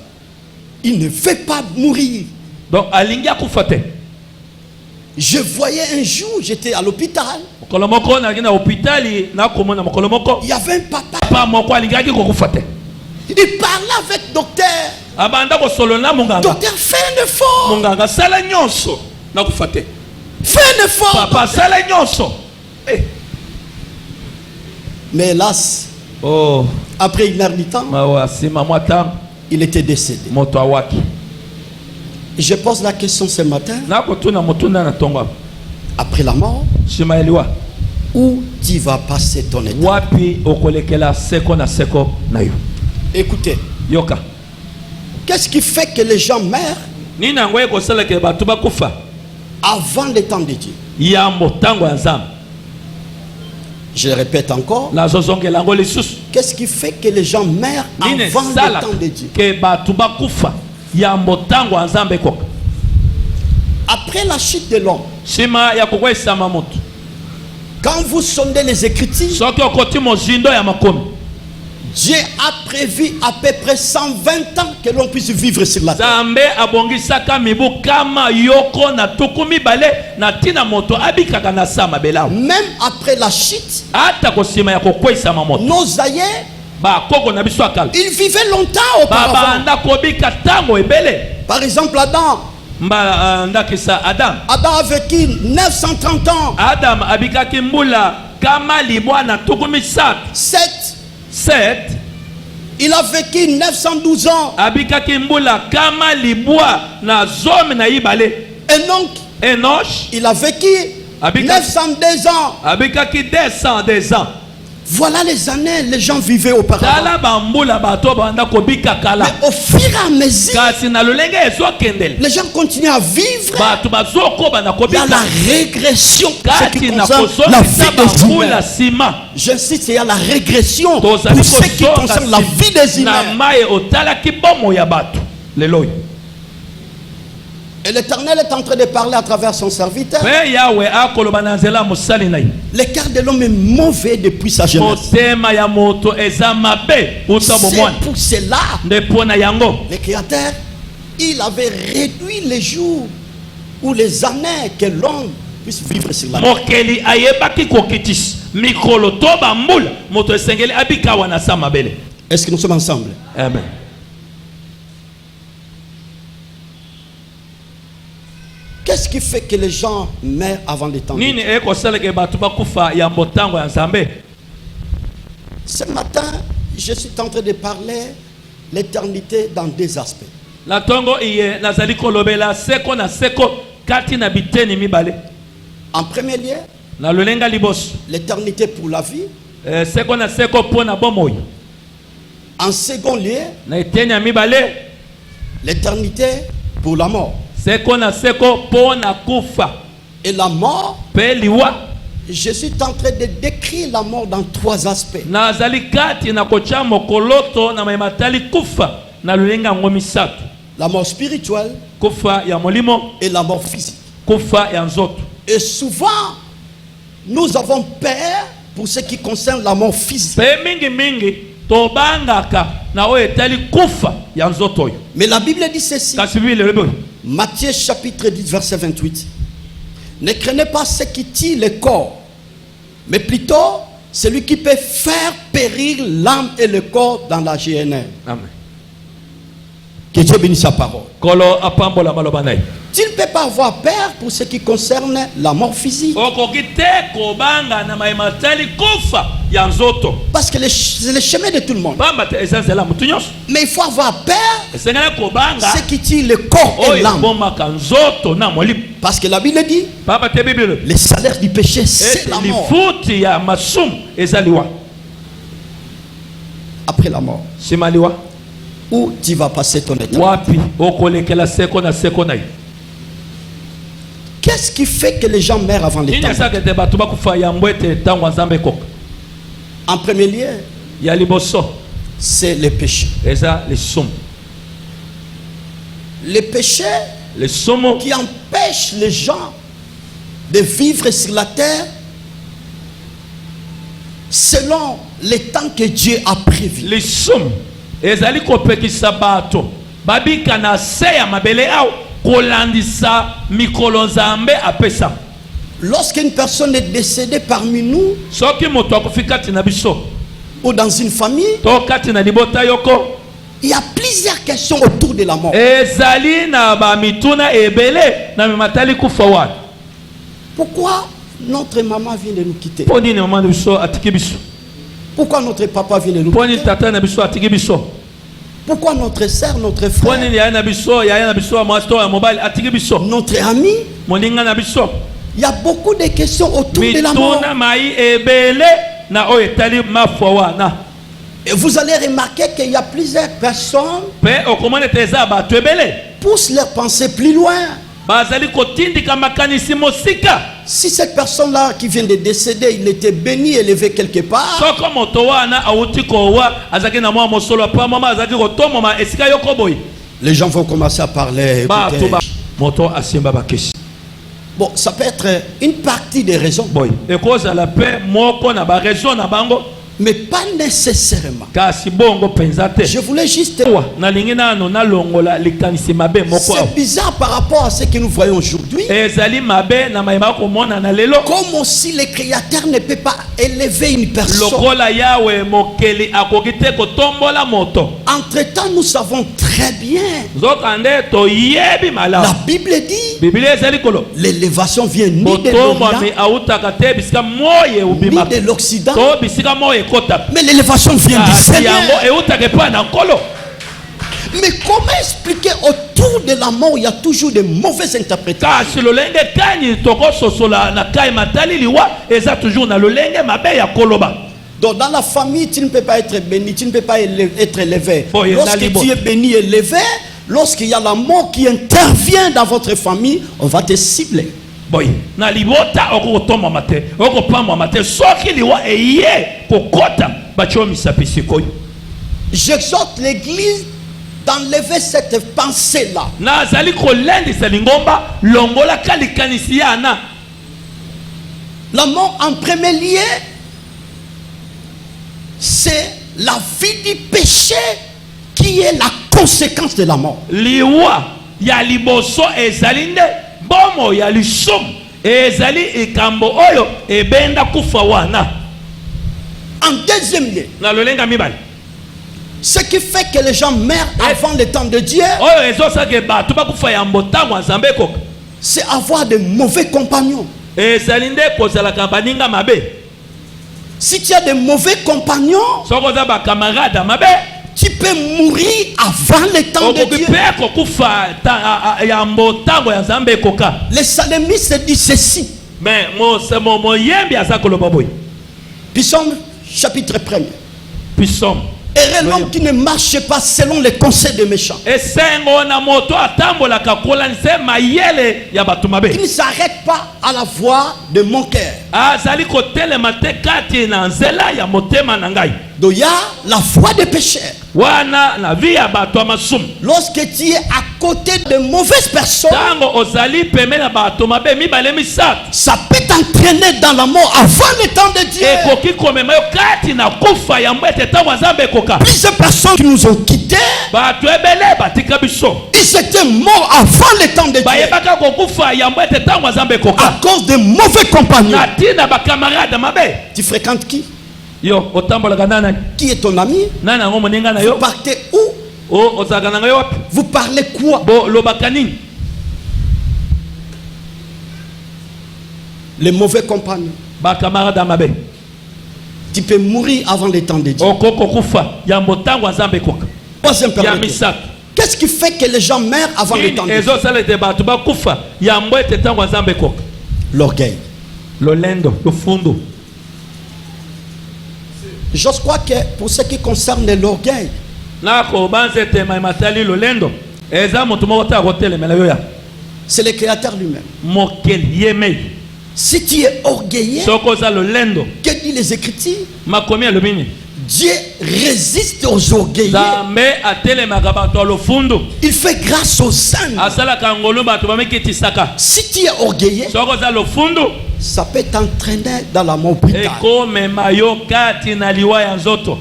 Il ne veut pas mourir. Donc alingi akufa te. Je voyais un jour, j'étais à l'hôpital. Mokolo moko na kina hôpitali na komona mokolo moko. Il y avait un papa. Pa moko alingaki kokufa te. Il parlait avec le docteur. Abanda ko solo na munganga. Docteur, fais un effort. Munganga sala nyonso na kufa te. Fais un effort. Papa sala nyonso. Eh. Mais hélas, Oh, après une heure du temps, mawa sima mwata il était décédé. moto awaki. Je pose la question ce matin, Na kotuna motuna na tonga. après la mort, Shima eliwa. où tu vas passer ton état? Wapi okolekela seko na seko na yo. Écoutez, Yoka. qu'est-ce qui fait que les gens meurent Nina ngoye kosala ke batu bakufa. avant le temps de Dieu? Ya motango ya nzambe. Je le répète encore, Na zozongela ngo lisusu. qu'est-ce qui fait que les gens meurent Nine avant le sala temps de Dieu? ke batu bakufa. Ya motango ya nzambe koka. Après la chute de l'homme, Shima ya kokwesa mamoto. quand vous sondez les Écritures, Soki okoti mozindo ya makomi. Dieu a prévu à peu près 120 ans que l'on puisse vivre sur la terre. Zambe abongisaka mibu kama yoko na tukumi bale na tina moto abikaka na sama belamu. Même après la chute, Ata kosima ya kokwesa mamoto. nos aïeux, Ba koko na biso akala. ils vivaient longtemps Baba auparavant. anda kobika tango ebele. Par exemple, Adam. Mba ndakisa Adam. Adam a vécu 930 ans. Adam abikaki mbula kama libwa na tukumi sat. 7. Il a vécu 912 ans. Abikaki mbula kama libwa na zome na ibale. Enoch. Il a vécu Abika- 902 ans. Abikaki 200 ans. Voilà les années les gens vivaient auparavant. Tala bambula bato banda kobika kala. Mais au fur et à mesure, Kasi na lolenge ezokendele. les gens continuent à vivre. Bato bazoko bana Il y a kobika. la régression. Ce Kati qui na concerne la vie kozokisa des bambula humains. sima. J'insiste, il y a la régression. Tozali Pour ce qui kozoka concerne la vie des na humains. maye otalaki bomo ya bato. Leloy. Et l'Éternel est en train de parler à travers son serviteur. Pe yawe akoloba na nzela mosali na ye. Le cœur de l'homme est mauvais depuis sa jeunesse. Motema ya moto eza mabe uta bomwana. C'est pour cela Nde pona yango. le Créateur, il avait réduit les jours ou les années que l'homme puisse vivre sur la terre. Mokeli ayebaki kokitisi. Mikolo to bambula moto esengeli abika wana sa mabele. Est-ce que nous sommes ensemble? Amen. Qu'est-ce qui fait que les gens meurent avant le temps de Nini Dieu? ekosala ke bato bakufa ya motango ya nzambe. Ce matin, je suis en train de parler l'éternité dans deux aspects. Na tongo iye nazali kolobela seko na seko kati na biteni mibale. En premier lieu, Na lolenga liboso. l'éternité pour la vie. Seko na seko pona bomoi. En second lieu, Na eteni ya mibale. l'éternité pour la mort. Seko na seko pona kufa. Et la mort, Pe liwa. je suis en train de décrire la mort dans trois aspects. Nazali kati na kocha mokoloto na maimatali kufa. Na lolenga ngo misato. La mort spirituelle Kufa ya molimo. et la mort physique. Kufa ya nzoto. Et souvent, nous avons peur pour ce qui concerne la mort physique. Pe mingi mingi tobangaka na oyo etali kufa ya nzoto oyo. Mais la Bible dit ceci. Kasi Bible elobi oyo. Matthieu chapitre 10 verset 28. Ne craignez pas ce qui tue le corps, mais plutôt celui qui peut faire périr l'âme et le corps dans la GNR. Amen. Que Dieu bénisse sa parole. Kolo apambola maloba na ye. Tu ne peux pas avoir peur pour ce qui concerne la mort physique. Okoki te kobanga na maimatali kufa ya nzoto. Parce que c'est le chemin de tout le monde. Pamba te eza nzela mutu nyonso. Mais il faut avoir peur Esengeli kobanga ce qui tue le corps et oyo l'âme. ebomaka nzoto na molimo. Parce que la Bible dit, Pamba te Bible elobi. le salaire du péché, c'est Ete la mort. lifuti ya masumu eza liwa. Après la mort, Sima liwa. où tu vas passer ton état? Wapi okolekela seko na seko na ye. Qu'est-ce qui fait que les gens meurent avant le Nini temps? esaka ete bato bakufa yango ete ntango ya nzambe ekoka. En premier lieu, Ya liboso c'est le péché. eza lisumu. Le péché Lisumu qui empêche les gens de vivre sur la terre selon les temps que Dieu a prévu. lisumu ezali kopekisa bato babika na se ya mabele awo kolandisa mikolo nzambe apesa. Lorsqu'une personne est décédée parmi nous Soki moto akufi kati na biso ou dans une famille, to kati na libota yoko il y a plusieurs questions autour de la mort. ezali na bamituna ebele na mimatali kufa wana. Pourquoi notre maman vient de nous quitter? Mpo nini mama na biso atiki biso? Pourquoi notre papa vient de nous poni quitter? tata na biso atiki biso, Pourquoi notre sœur, notre poni frère, ya na biso ya na biso mwasi to ya mobile atiki biso, notre ami? moninga na biso. Il y a beaucoup de questions autour de la mort. Mituna mai ebele na oyo etali mafwa wana. Et vous allez remarquer qu'il y a plusieurs personnes Pe okomona teza bato ebele qui poussent leurs pensées plus loin. bazali kotindika makanisi mosika. Si cette personne-là qui vient de décéder, il était béni, élevé quelque part, Soko moto wana awuti kowa azaki na mwa mosolo pa mama azaki kotomoma esika yoko boy. les gens vont commencer à parler. Ba écoutez. to ba moto asimba ba kesi. Bon, ça peut être une partie des raisons, Boy. Ekoza la paix moko na ba raison na bango mais pas nécessairement. kasi bongo penzate. Je voulais juste... Wa na lingi nano na longola likanisi mabe moko. C'est bizarre par rapport à ce que nous voyons aujourd'hui. Ezali mabe na mayeba ko mona na lelo. Comme si le Créateur ne peut pas élever une personne. Lokola yawe mokeli akokite ko tombola moto. Entre-temps, nous savons très bien. Zokande to yebi mala. La Bible dit, Biblia ezali kolo. l'élévation vient ni de Botomba mi l'Orient, autaka te bisika moye ni ubima. de l'Occident, To bisika moye kota. mais l'élévation vient du Kasi Seigneur. yango eutake pa na nkolo. Mais comment expliquer autour de la mort, il y a toujours de mauvaises interprétations. Kasi lolenge kani toko sosola na kai matali liwa eza toujours na lolenge mabe ya koloba. Donc dans la famille, tu ne peux pas être béni, tu ne peux pas être élevé. Bon, il y a Lorsque Nalibo. tu es béni, élevé, lorsqu'il y a la mort qui intervient dans votre famille, on va te cibler. Boy, na libota oko tomba mate, oko pamba mate, soki liwa eye kokota bacho misapisi koy. J'exhorte l'église d'enlever cette pensée-là. Na zali kolendisa lingomba longola kalikanisi yana. La mort en premier lieu, c'est la vie du péché qui est la conséquence de la mort. Liwa ya liboso ezali nde bomo ya lisum ezali ikambo oyo ebenda kufa wana. En deuxième lieu, Na lolenga mibali. ce qui fait que les gens meurent avant le temps de Dieu, Oyo ezosaka bato bakufa ya mbotango ya Nzambe koka. c'est avoir de mauvais compagnons. Ezali nde kozalaka baninga mabe. Si tu as de mauvais compagnons, Soko za ba camarade mabe. tu peux mourir avant le temps de Dieu. Okokipe kokufa ya mbotango ya Nzambe koka. Le psalmiste dit ceci. Mais mo yembi aza koloba boy. Psaume chapitre 1er. Pissum. Heureux l'homme qui ne marche pas selon les conseils des méchants, Esengo na moto atambola kakola nse mayele ya bato mabe. qui ne s'arrête pas à la voix de mon cœur. Azali kotelema te kati na nzela ya motema na ngai. Donc il y a la voix des pécheurs. Wana na vie ya bato masum. Lorsque tu es à côté de mauvaises personnes, Tango ozali peme na bato mabe mibale misato. ça peut t'entraîner dans la mort avant le temps de Dieu. Ekoki komema yo kati na kufa ya mbete tango Nzambe koka. Plusieurs personnes qui nous ont quittés, Bato ebele batika biso. ils étaient morts avant le temps de Dieu Bayebaka kokufa ya mbete tango Nzambe à koka. cause de mauvais compagnons. Na tina ba camarade mabe. Tu fréquentes qui? Yo otambolaka nana. Qui est ton ami? Nana ngo moninga na Vous yo. partez où? O ozaka na yo wapi? Vous parlez quoi? Bo lobaka nini? Les mauvais compagnons. Ba camarade mabe. Tu peux mourir avant le temps de Dieu. Okoko kufa ya mbotango Nzambe koka. Troisième Ya permettre. misato. Qu'est-ce qui fait que les gens meurent avant le temps de Dieu? Ezosala ete bato bakufa ya mbete tango Nzambe koka. L'orgueil. Lolendo, lufundo. Je crois que pour ce qui concerne l'orgueil, Nako banze te matali lolendo. Eza moto moko ta kotelemela yo ya. c'est le Créateur lui-même. Mokeli yemei. Si tu es orgueilleux, Soko za lolendo. que dit les Écritures? Makomi alobini. Dieu résiste aux orgueilleux. Nzambe atelemaka bato lufundo. Il fait grâce aux saints. Asalaka ngolu bato bamekitisaka. Si tu es orgueilleux, Soko za lufundo. ça peut t'entraîner dans la mort brutale. Ekomema yo kati na liwa ya nzoto.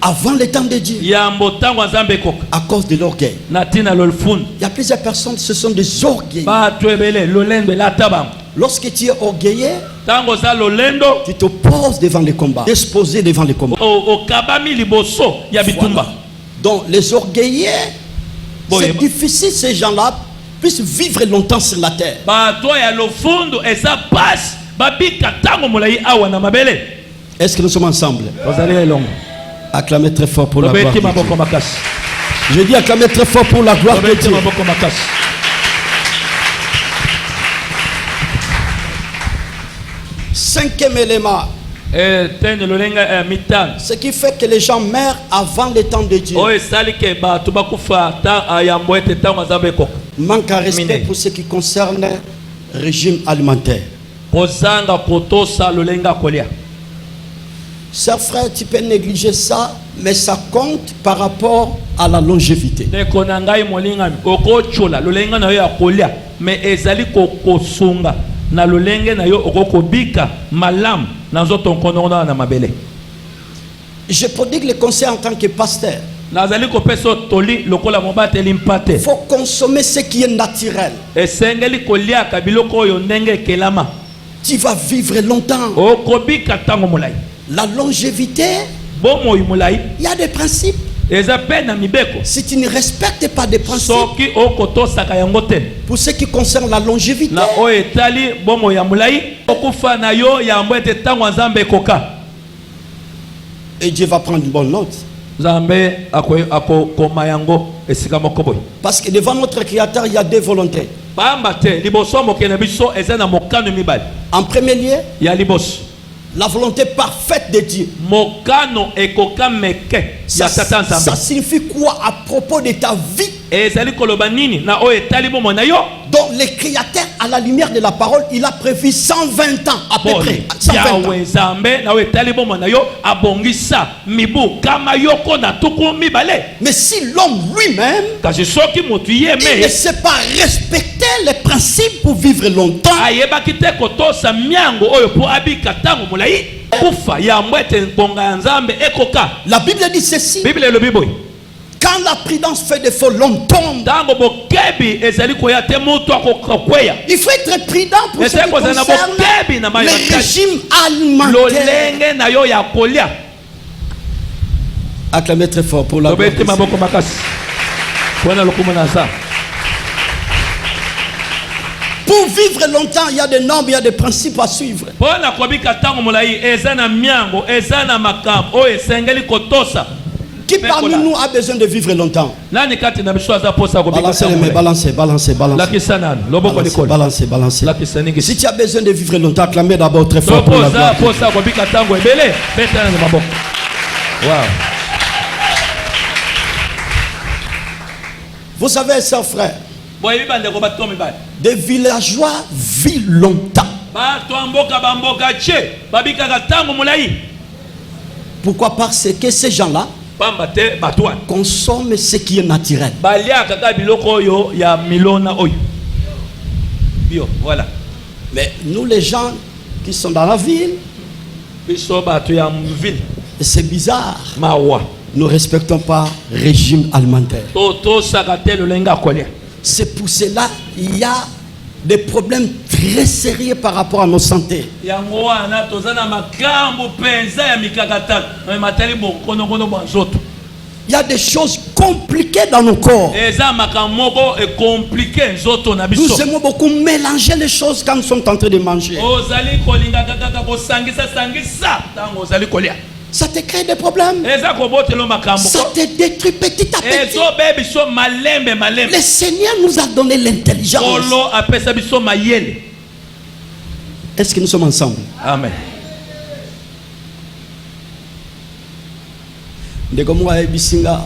Avant le temps de Dieu, Ya mbotango Nzambe koka. à cause de l'orgueil. Na tina lufundo. Il y a plusieurs personnes, ce sont des orgueilleux. Bato ebele lolendo elatabango. Lorsque tu es orgueilleux, Tango za lolendo. tu te poses devant les combats, disposé devant les combats. Okabami liboso ya bitumba. Voilà. Donc les orgueilleux, Bon, c'est et- difficile ces gens-là puissent vivre longtemps sur la terre. Bato ya lofundo eza passe babika tango molai awa na mabele. Est-ce que nous sommes ensemble? tozali elongo Acclamez très fort pour la gloire de tobeti maboko Dieu. makasi Je dis acclamez très fort pour la gloire de tobeti Dieu. maboko makasi. Cinquième élément, tene lolenga mitano ce qui fait que les gens meurent avant le temps de Dieu. oyo esali ke bato bakufa yambo ete ntango aza bekoka Manque à respect Mine. pour ce qui concerne le régime alimentaire. kozanga kotosa lolenga kolia. Cher frère, tu peux négliger ça, mais ça compte par rapport à la longévité. ndeko na ngai molingami okochola lolenga na yo ya kolia me ezali kosunga na lolenge na yo okokobika malamu na nzoto nkono na mabele. Je prodigue le conseil en tant que pasteur. nazali kopesa toli lokola mobateli mpate. Il faut consommer ce qui est naturel. esengeli koliaka biloko oyo ndenge ekelama. Tu vas vivre longtemps. okobika ntango molai. La longévité, bomoi molai il y a des principes. eza pe na mibeko. Si tu ne respectes pas des principes, soki okotosaka yango te pour ce qui concerne la longévité, na oyo etali bomoi ya molai okufa na yo yambo ete ntango nzambe ekoka et Dieu va prendre une bonne note. nzambe akokoma yango esika moko boye. Parce que devant notre Créateur, il y a deux volontés. pamba te liboso ya mokili na biso eza na mokano mibale. En premier lieu, ya liboso la volonté parfaite de Dieu. mokano ekoka meke ya tata Ça nzambe. signifie quoi à propos de ta vie? ezali koloba nini na oyo etali bomoi na yo. Donc le Créateur, à la lumière de la parole, il a prévu 120 ans à peu près. 120 ans. yawe nzambe na oyo etali bomoi na yo abongisa mibu kama yoko na tuku mibale. Mais si l'homme lui-même, kasi soki motu il ne yeme sait pas respecter les principes pour vivre longtemps, ayebaki te kotosa miango oyo po abika ntango molai kufa yambo ete ngonga ya nzambe ekoka. la Bible dit ceci: biblia elobi boye quand la prudence fait défaut, l'homme tombe. ntango bokebi ezali koya te moto akokweya. Il faut être prudent pour ce qui concerne le régime alimentaire. lolenge na yo ya kolia. Acclamez très fort pour la gloire de tobeti Dieu. maboko makasi mpona lokumu na nzambe. Pour vivre longtemps, il y a des normes, il y a des principes à suivre. mpona kobika ntango molai eza na miango eza na makambo oyo esengeli kotosa. Qui parmi nous a besoin de vivre longtemps? nani kati na biso aza mposa kobika Balancez les ntango mains, molai. balancez, balancez, balancez. lakisa nani loboko likolo Balancez, balancez. lakisa Si ningisi. tu as besoin de vivre longtemps, acclamez d'abord très fort pour la tokoza gloire de Dieu. mposa kobika ntango ebele betana na maboko. Wow. Vous savez, chers frères, boyebi bandeko bato mibale des villageois vivent longtemps. bato ya mboka bamboka tie babikaka ntango molai. Pourquoi? Parce que ces gens-là pamba te bato wana consomment ce qui est naturel. baliaka kaka biloko oyo ya milona oyo bio. Voilà. Mais nous, les gens qui sont dans la ville, biso bato ya ville c'est bizarre. mawa Nous ne respectons pas le régime alimentaire. tosaka te lolenga kolia. C'est pour cela qu'il y a des problèmes très sérieux par rapport à nos santé. yango wana toza na makambo mpenza ya mikakatano matali bokonokono bwa nzoto. Il y a des choses compliquées dans nos corps. eza makambo moko ekomplike nzoto na Nous biso. aimons beaucoup mélanger les choses quand nous sommes en train de manger. ozali kolingaka kaka kosangisa ntango ozali kolia. Ça te crée des problèmes. eza kobotelo makambo Ça te détruit petit à petit. ezobe biso malembe malembe. Le Seigneur nous a donné l'intelligence. kolo apesa biso mayele. Est-ce que nous sommes ensemble? Amen. Ndeko mwa ebisinga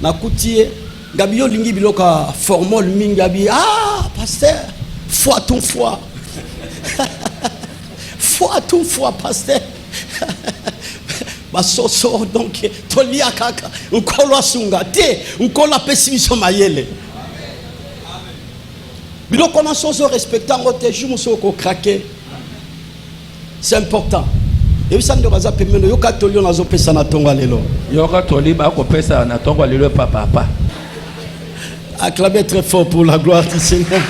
nakutie ngabi yo lingi biloka formol mingi abi pasteur foi ton foi foi ton foi pasteur basoso donc tolia kaka ukolo asunga te ukolo apesi biso mayele biloko na soso respectant ngote jumu soko craquer. C'est important. Et ça ne va pas permettre. Yo katolio na zo pesa na tonga lelo. yoka toli bakopesa na ntongo lelo papa. Acclamez très fort pour la gloire du Seigneur.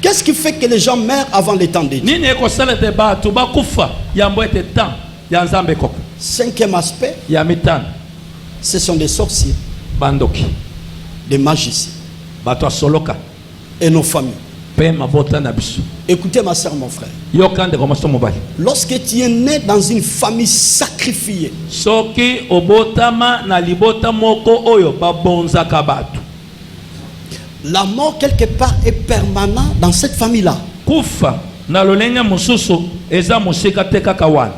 Qu'est-ce qui fait que les gens meurent avant le temps de Dieu? nini ekosala te bato bakufa yambo ete temps ya nzambe ekoka. Cinquième aspect, ya mitano ce sont des sorciers, bandoki des magiciens. bato asoloka et nos familles. pe mabota na biso. Écoutez ma soeur, mon frère. Yo kande ko maso mobali. Lorsque tu es né dans une famille sacrifiée, Soki obotama na libota moko oyo babonzaka bato. la mort quelque part est permanente dans cette famille-là. Kufa na lolenge mosusu eza mosika te kaka wana.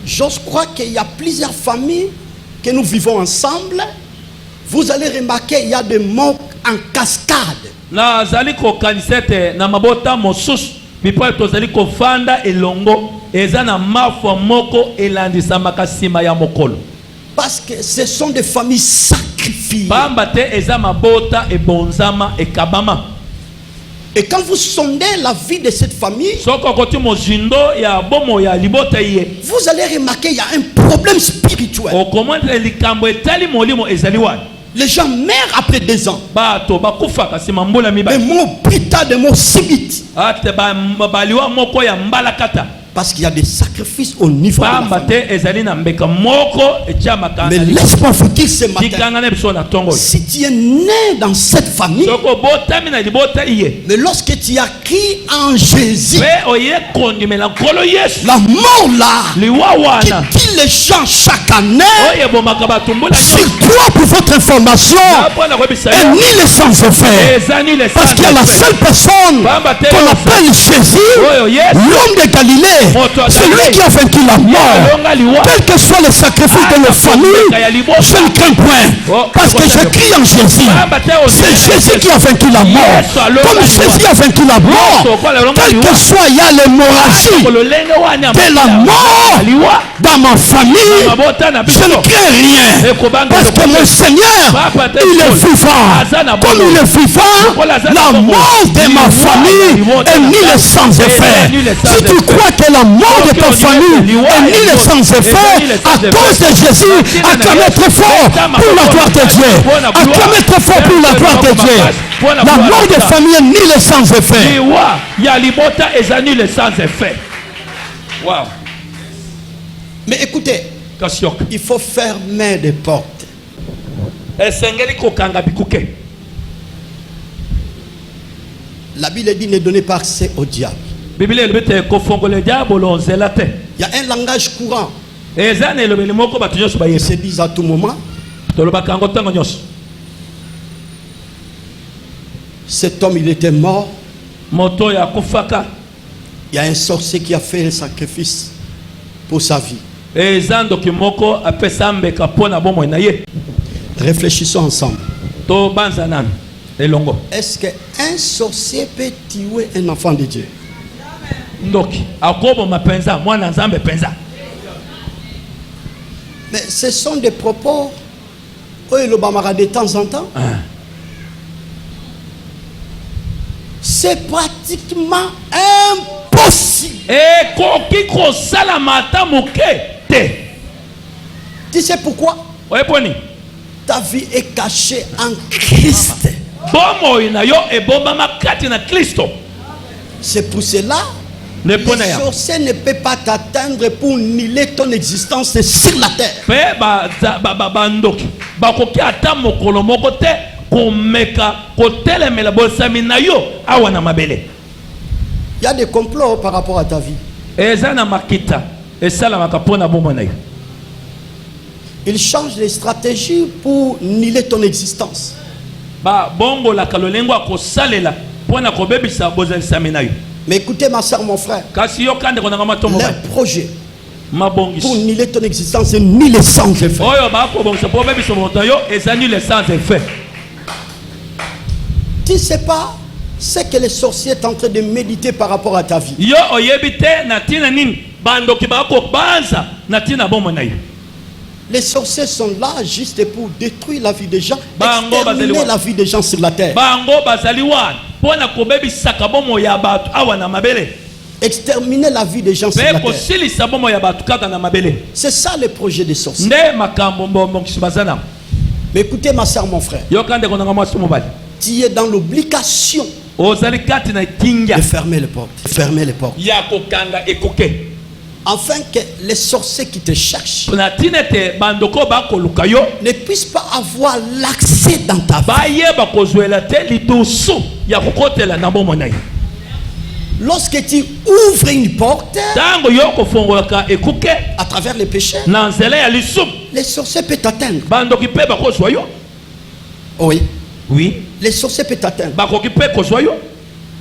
J'ose croire qu'il y a plusieurs familles que nous vivons ensemble. Vous allez remarquer il y a des morts en cascade. Na zali ko kanisete na mabota mosusu bipo tozali ko fanda elongo eza na mafwa moko elandisa makasima ya mokolo. Parce que ce sont des familles sacrifiées. Bamba te eza mabota e bonzama e kabama. Et quand vous sondez la vie de cette famille, Soko koti mozindo ya bomo ya libota ye. vous allez remarquer qu'il y a un problème spirituel. O komanda likambo etali molimo ezali wana. Les gens meurent après 2 ans. Bato bakufa kasi mambola Des mibali. morts brutales, des morts subites. Ate ba baliwa moko ya mbalakata. Parce qu'il y a des sacrifices au niveau de la Bamba famille. te ezali na mbeka moko echama Mais kana. laisse-moi vous dire ce matin, Dikanga na biso na tongo. si tu es né dans cette famille, Soko botami na libota iye. mais lorsque tu as crié en Jésus, Pe oye kondime na kolo Yesu. la mort là, Liwa qui wana. tue les gens chaque année, Oye bomaka batumbula sur yo. toi pour votre information, Apo na kobisa est yo. ni les sans effet. Ezani le Parce qu'il y a la seule personne Bamba te qu'on yo. appelle Jésus, Oyo Yesu. l'homme de Galilée, Moto wa celui Galilée. qui a vaincu la mort. Longa liwa. Quel que soit le sacrifice de nos familles, je ne crains point. Parce que je crie en Jésus. C'est Jésus qui a vaincu la mort. Comme Jésus a vaincu la mort, quel que soit, il y a l'hémorragie de la mort dans ma famille, je ne crains rien. Parce que mon Seigneur, il est vivant. Comme il est vivant, la mort de ma famille est nulle et sans effet. Si tu crois que la mort de ta famille est nulle et sans effet, à cause de Jésus, acclamez très fort pour la gloire de Dieu. Acclamez très fort pour la gloire de Dieu. La mort de famille est nulle et sans effet. Liwa ya libota ezani le sans effet. Wow. Mais écoutez, Kasiok. il faut fermer des portes. Esengeli kokanga bikuke. La Bible dit ne donnez pas accès au diable. Biblia elibete kofongole diabolo nzela te. Il y a un langage courant Ezana elobeli moko batu nyonso qui bayeba. se dit à tout moment. Tolobaka yango ntango nyonso. Cet homme, il était mort. Moto ya kufaka. Il y a un sorcier qui a fait un sacrifice pour sa vie. Eza ndoki moko apesa mbeka pona bomoi na ye. Réfléchissons ensemble. To banza nani elongo. Est-ce qu'un sorcier peut tuer un enfant de Dieu? Ndoki akobo mapenza mwana nzambe penza. Mais ce sont des propos le bamara de temps en temps. C'est pratiquement impossible. E koki ko salamata moke te. Tu sais pourquoi? Oye poni. Ta vie est cachée en Christ. Bomoi na yo e bomba makati na Kristo. C'est pour cela Le le ponaya. sorcier ne peut pas t'atteindre pour nier ton existence sur la terre. Pe ba ndoki. Ba koki ata mokolo moko te komeka kotelemela bosami na yo awa na mabele. Il y a des complots par rapport à ta vie. Eza na makita esalamaka pona bomoi na yo. Ils changent les stratégies pour nier ton existence. Ba bongo la kalolengo akosalela pona kobebisa bozalisami na yo. Mais écoutez ma soeur, mon frère, Kasi yo kande konanga matombo ba. leur projet Mabongis. pour nier ton existence est nul et sans effet. Oyo ba ko bongisa po bebisa moto yo ezani le sans effet. Tu ne sais pas ce que les sorciers sont en train de méditer par rapport à ta vie. Yo oyebite na tina nini bandoki ba ko banza na tina bomoi na yo. Les sorciers sont là juste pour détruire la vie des gens, Bango exterminer bazali wa. la vie des gens sur la terre. Bango bazali wana pona kobebisaka bomoi ya bato awa na mabele. Exterminer la vie des gens sur Pe la ko terre. silisa bomoi ya bato kaka na mabele. C'est ça le projet des sorciers. Nde makambo mbombo kisibazana. Mais écoutez ma soeur, mon frère, Yo kande konanga mwasi mobali. tu es dans l'obligation Ozali kati na kinga de fermer les portes. Fermer les portes. ya kokanga ekoke. afin que les sorciers qui te cherchent na tina ete bandoko bakoluka yo ne puissent pas avoir l'accès dans ta vie. bayeba kozwela te lidusu ya kokotela na bomoi na yo. Lorsque tu ouvres une porte ntango yo kofungolaka ekuke à travers les péchés, na nzela ya lisumu les sorciers peuvent t'atteindre. bandoki mpe bakozwa yo. Oui, Oui, les sorciers peuvent t'atteindre. bakoki mpe kozwa yo.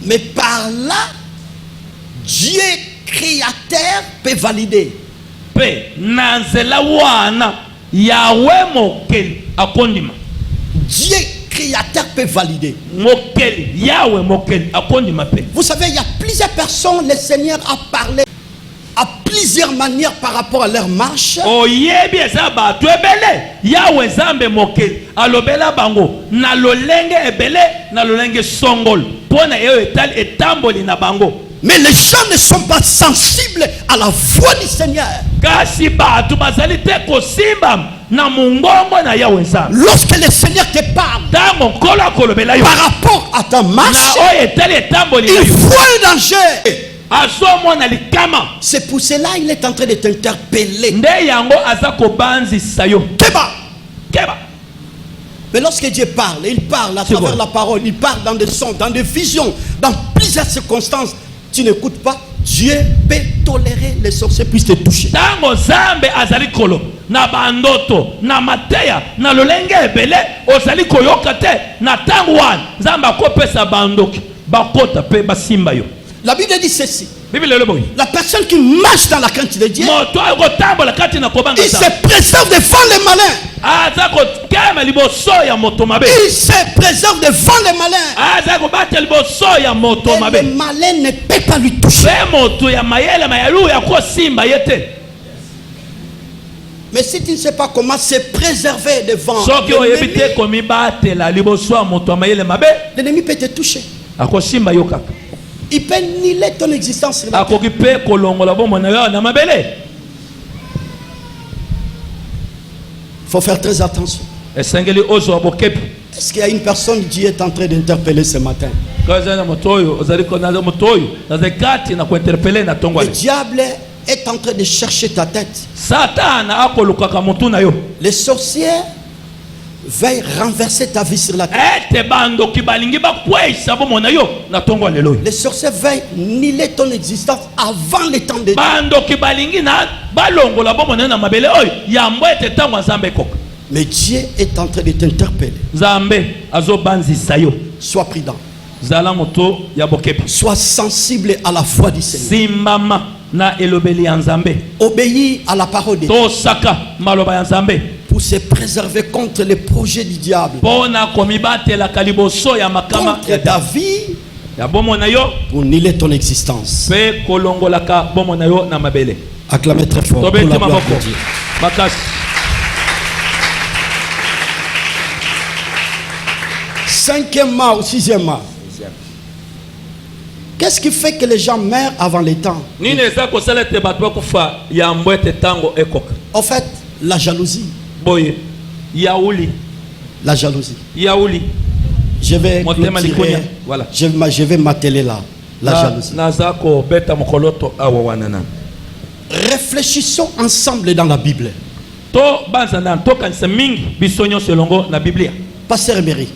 Mais par là, Dieu créateur peut valider. Mpe na nzela wana yawe mokeli akondima. Dieu créateur peut valider. Mokeli yawe mokeli akondima mpe. Vous savez, il y a plusieurs personnes, le Seigneur a parlé à plusieurs manières par rapport à leur marche. Oyebi eza bato ebele yawe nzambe mokeli alobela bango na lolenge ebele na lolenge songolo mpona eyo etamboli na bango. Mais les gens ne sont pas sensibles à la voix du Seigneur. Kasi bato bazali te kosimba na mongongo na yawe nzambe. Lorsque le Seigneur te parle Ntango nkolo akolobela yo par rapport à ta na marche, oyo etali etamboli na il yo voit un danger. azomona likama C'est pour cela qu'il est en train de t'interpeller. nde yango aza kobanzisa yo. Keba. Keba Mais lorsque Dieu parle, il parle à C'est travers bon. la parole, il parle dans des sons, dans des visions, dans plusieurs circonstances. Tu n'écoutes pas, Dieu peut tolérer les sorciers puissent te toucher. ntango nzambe azali kolo na bandoto na mateya na lolenge ebele ozali koyoka te na ntango wana nzambe akopesa bandoki bakota mpe basimba yo. La Bible dit ceci. Biblia elobi La personne qui marche dans la crainte de Dieu, moto oyo kotambola kati na kobanga il se nzambe préserve devant les malins. aza kokema liboso ya moto mabe, Il se préserve devant les malins. aza kobata liboso ya moto Et le mabe, malin ne peut pas lui toucher. mpe moto ya mayele mayalu ya kosimba ye te. Mais si tu ne sais pas comment se préserver devant soki oyebi te l'ennemi, komibatela liboso ya moto ya mayele mabe l'ennemi peut te toucher. akosimba yo kaka. Il peut nier ton existence sur la terre. akoki mpe kolongola bomoi na yo na mabele. Il faut faire très attention. Esengeli ozwa bokepi. Est-ce qu'il y a une personne qui est en train d'interpeller ce matin? Kaza na moto oyo ozali kona moto oyo nazali kati na kuinterpele na Le tongwale. diable est en train de chercher ta tête. Satana akolukaka motu na yo. Les sorciers veulent renverser ta vie sur la terre. Ete bandoki balingi bakweyisa bomoi na yo na tongwale loyo. Les sorciers veulent nier ton existence avant le temps de Dieu. Bandoki balingi na balongola bomoi na yo na mabele oyo yambo ete ntango ya nzambe ekoka. Mais Dieu est en train de t'interpeller. Nzambe azobanzisa yo. Sois prudent. Zala moto ya bokepi. Sois sensible à la voix du Seigneur. Simbama na elobeli ya nzambe. Obéis à la parole de Dieu Tosaka maloba ya nzambe. pour se préserver contre les projets du diable, Pona komibatelaka liboso ya makama contre ta vie, ya bomoi na yo pour nier ton existence. mpe kolongolaka bomoi na yo na mabele. Acclamez très fort pour la Tobeti gloire maboko de Dieu. makasi. 5e mois ou 6e mois. Qu'est-ce qui fait que les gens meurent avant les temps? Nini eza kosala ete bato bakufa yambo ete ntango ekoka. En fait, la jalousie. Boye yauli La jalousie. yauli Je vais motema clôturer. likunya. Voilà. Je vais m'atteler là. La jalousie. naza kobeta mokoloto awa wana na Réfléchissons ensemble dans la Bible. to banza na tokanisa mingi biso nyonso elongo na Biblia. Pasteur Emery,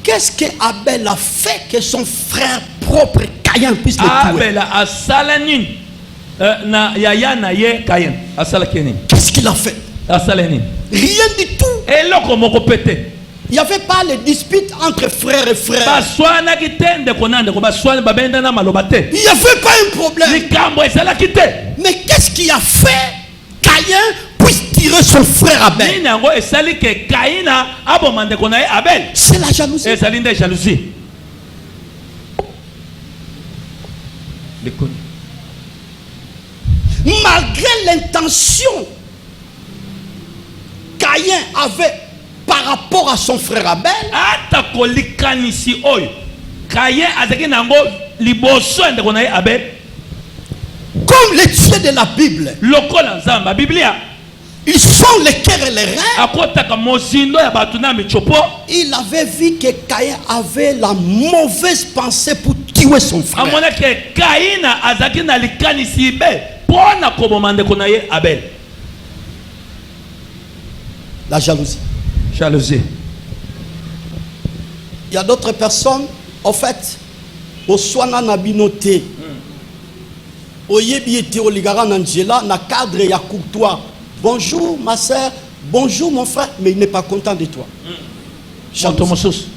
qu'est-ce que Abel a fait que son frère propre Caïn puisse le tuer? Abela asala nini na yaya na ye Kayen asalaki nini? Qu'est-ce qu'il a fait? Asala nini? Rien du tout. Eloko moko pete. Il n'y avait pas de dispute entre frères et frères. Baswanaki te ndeko na ndeko baswana babenda na maloba te. Il n'y avait pas un problème. Likambo ezalaki te. Mais qu'est-ce qui a fait Caïn puisse tirer son frère Abel? Nini yango esali ke Kaina aboma ndeko na ye Abel? C'est la jalousie. Ezali nde jalousie. Likuni. Malgré l'intention Caïn avait par rapport à son frère Abel, Ata kolikanisi oyo Kayen azaki nango liboso ya ndeko na ye Abel. comme les dieux de la Bible, Lokola nzamba Biblia ils sont les cœurs et les reins. akotaka mozindo ya bato na michopo. Il avait vu que Caïn avait la mauvaise pensée pour tuer son frère. amonaki Kaina azaki na likanisi be pona koboma ndeko na ye Abel. La jalousie. Jalousie. Il y a d'autres personnes, en fait, au soana nabinoté, au yebiete au ligara Angela, na cadre ya courtois. Bonjour ma soeur, bonjour mon frère, mais il n'est pas content de toi. Jalousie.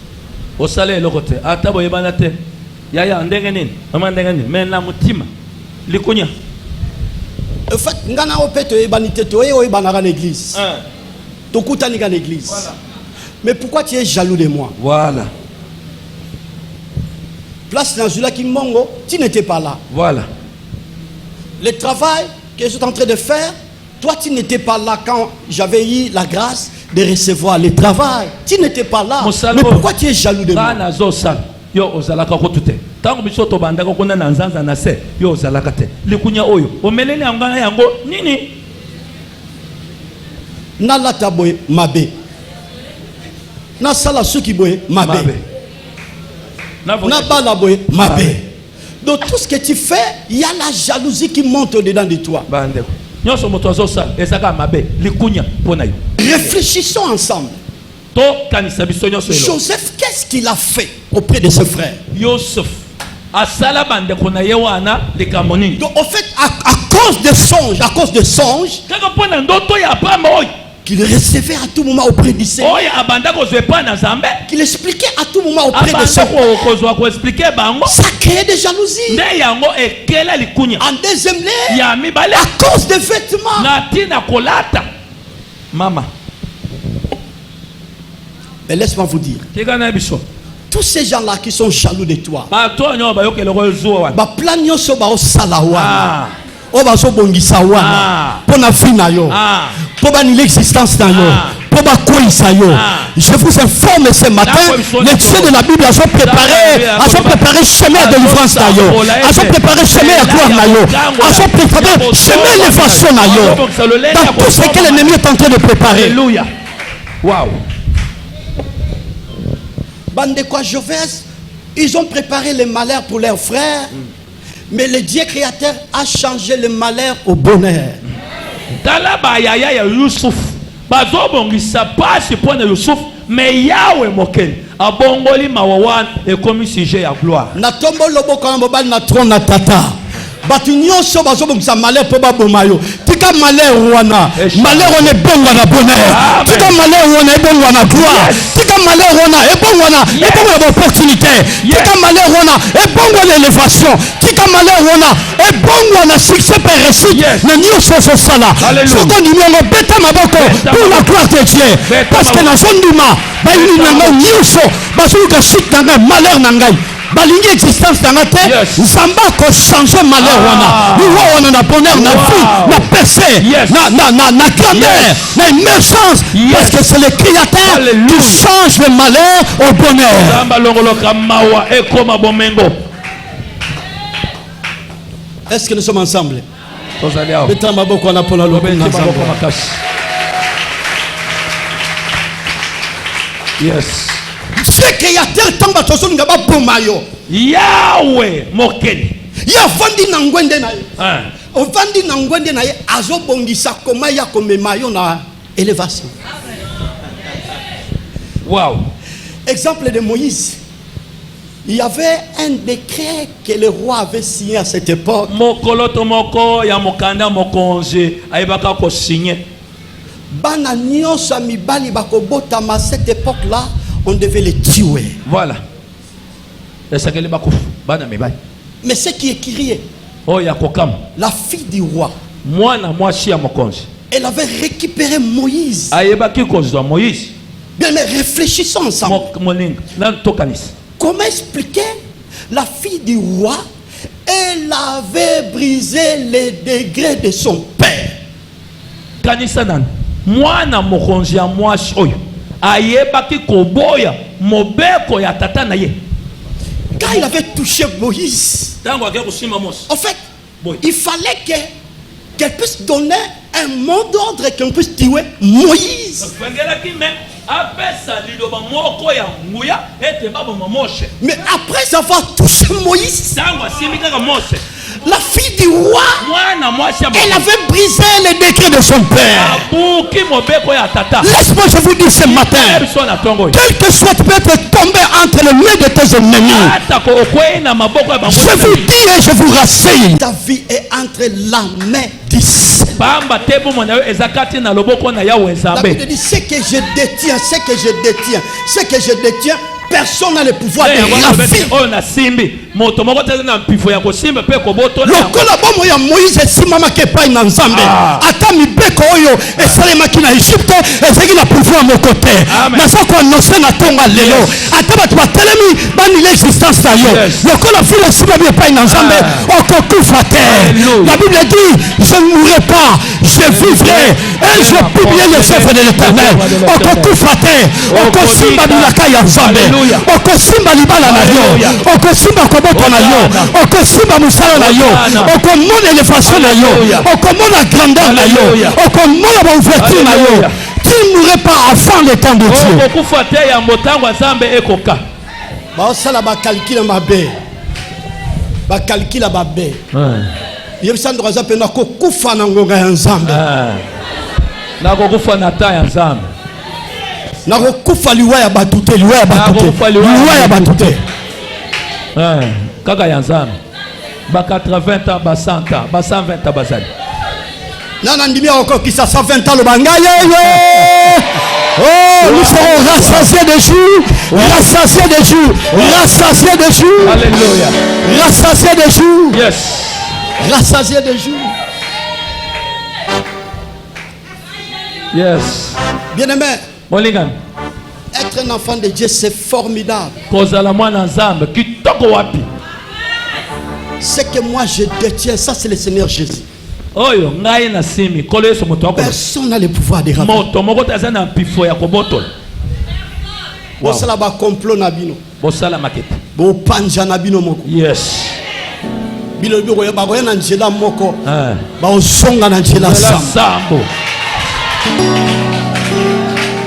Au salaire le côté. Atabo yebanate. Yaya ndenge nini? Mama ndenge nini? Mais na mutima. Likunya. En fait, ngana opete yebanite to e oyebanara l'église. Tokutani ga l'église. Voilà. Mais pourquoi tu es jaloux de moi? Voilà. Place dans Zula Kimongo, tu n'étais pas là. Voilà. Le travail que je suis en train de faire, toi tu n'étais pas là quand j'avais eu la grâce de recevoir le travail. Tu n'étais pas là. Mais pourquoi tu es jaloux de moi? Yo ozalaka ko tute. Tango biso to bandaka ko na nzanza na se. Yo ozalaka te. Likunya oyo. Omelele ngana yango nini? Na lata boye mabe. Na sala suki boye mabe. Na bala boye mabe. Donc tout ce que tu fais, il y a la jalousie qui monte au-dedans de toi. Réfléchissons ensemble. Joseph, qu'est-ce qu'il a fait auprès de ses frères? Donc en fait, à cause de songes, qu'il recevait à tout moment auprès du Seigneur, qu'il expliquait à tout moment auprès de ses frères, ça crée des jalousies. En deuxième lieu, à cause des vêtements. Maman. Mais laisse-moi vous dire, tous ces gens-là qui sont jaloux de toi, l'existence je vous informe ce matin, les dieux de la Bible ont préparé chemin de délivrance, ont préparé chemin à gloire, ont préparé chemin d'élévation dans tout ce que l'ennemi est en train de préparer. Alléluia. Waouh. Bande de quoi Joves, ils ont préparé le malheur pour leurs frères, mais le Dieu créateur a changé le malheur au bonheur. Mais Yahweh moken abongoli mawawan et comme sujet à gloire. Na tombo lobo kwa mobali na tron na tata. Batu nyonso bazobongisa malheur po babomayo. Tika malheur wana. Malheur on est bongo na bonheur. Tika malheur wana ebongo na gloire. Tika malheur wana ebongo na opportunité. Tika malheur wana ebongo na élévation. Tika malheur wana ebongo na succès per réussite. Na nyonso so sala. Soko numéro beta maboko pour la gloire de Dieu. Parce que na zonduma ba ini na nyonso bazuka shit na malheur na ngai. Balingi existence dans la terre, Zamba ko changer malheur wana. Nous on a bonheur, na vie, na percée, na grandeur, na émergence. Parce que c'est le Créateur qui change le malheur au bonheur. Est-ce que nous sommes ensemble? Yes. Ce créateur tombe à ton ngaba bomayo. Yahweh mokeni. Ya vandi na ngwende na ye. O vandi na ngwende na ye azo bongisa koma ya komemayo na élévation. Wow. Exemple de Moïse. Il y avait un décret que le roi avait signé à cette époque. Mokoloto moko ya mokanda mokonje ayebaka ko signer. Bana nyonso mibali bakobotama à cette époque-là. On devait les tuer. Voilà. Mais ce qui est crié, la fille du roi, elle avait récupéré Moïse. Bien, mais réfléchissons ensemble. Comment expliquer la fille du roi? Elle avait brisé les degrés de son père. Quand il avait touché Moïse, en fait, il fallait qu'elle puisse donner un mot d'ordre, qu'elle puisse tuer Moïse. apesa liloba moko ya nguya ete baboma Moshe. Mais après avoir touché Moïse, Tango asimbi kaka Mose, la fille du roi, mwana mwasi ya elle avait brisé les décrets de son père. abuki mobeko ya tata. Laisse-moi je vous dire ce matin, Biso na tongo oyo. quel que soit, tu peux être tombé entre les mains de tes ennemis. Ata ko okwei na maboko ya bango. Je vous dis et je vous rassure, ta vie est entre la main du Seigneur. Pamba tebu mwana yo ezakati na loboko na Yahweh La Nzambe. Bible dit ce que je détiens, personne n'a le pouvoir de raffiner. Oh na simbi moto moko teza na mpifo ya kosimba pe koboto na lokola bomo ya Moïse esimamaki epai na Nzambe ata mibeko oyo esalemaki na Egypte ezalaki na pouvoir moko te. naza koannonce na ntongo lelo ata bato batelemi banila existence na yo lokola filo esimami epai na Nzambe okokufa te. La Bible dit je ne mourrai pas, je vivrai et je publierai les œuvres de l'Éternel. okokufa te, okosimba bilaka ya Nzambe, okosimba libala na yo, okosimba koboto na yo, okosimba musala na yo, okomona élévation na yo, okomona grandeur na yo, okomona baouverture na yo. Tu ne mourrais pas avant le temps de Dieu. okokufa te ya motango Nzambe ekoka. baosala bakalkile mabe, bakalkile babe yebisandro aza mpe nakokufa na ngonga ya Nzambe, nakokufa na ta ya Nzambe, nakokufa liwa ya bato te, liwa ya bato te kaka ya Nzambe. Ba 80 ans, ba 100 ans, ba 120 ans bazali. Nana ndimi akokisa 120 ans le bangaye. Oh, nous serons rassasiés de jours, rassasiés de jours, rassasiés de jours. Alléluia. Rassasiés de jours. Yes. Rassasiés de jours. Yes. Bien-aimé, Molingan. être un enfant de Dieu, c'est formidable. Kozala mwana Nzambe kitoko wapi. Ce que moi je détiens, ça c'est le Seigneur Jésus. Oyo ngai na simi kolo Yesu moto wako. Personne n'a le pouvoir de rater. Moto moko taza na mpifo ya kobotola. Bosala ba complot na bino. Bosala makete. Bo panja na bino moko. Yes. Bilo biko ya bakoya na njela moko. Ah. Ba osonga na njela sambo.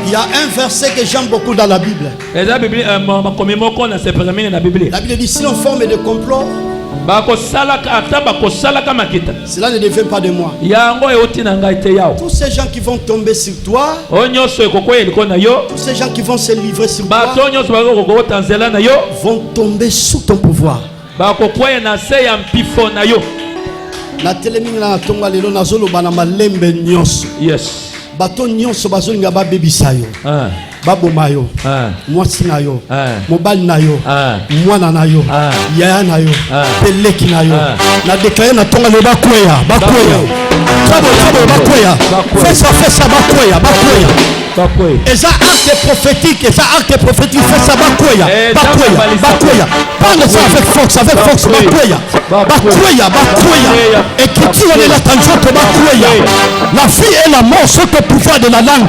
Il y a un verset que j'aime beaucoup dans la Bible. La Bible dit si on forme de complot, cela ne devient pas de moi. Tous ces gens qui vont tomber sur toi, tous ces gens qui vont se livrer sur toi, vont tomber sous ton pouvoir. Yes. Bato nyonso bazolinga babebisa yo, baboma yo, mwasi na yo, mobali na yo, mwana na yo, yaya na yo, peleki na yo. Na déclaré na tonga le bakweya, Tabo, fais ça, bakweya. Eza acte prophétique, fais ça, bakweya. Parle ça avec force, bakweya. Et qui tire les latanjoto, bakweya. La vie et la mort sont au pouvoir de la langue,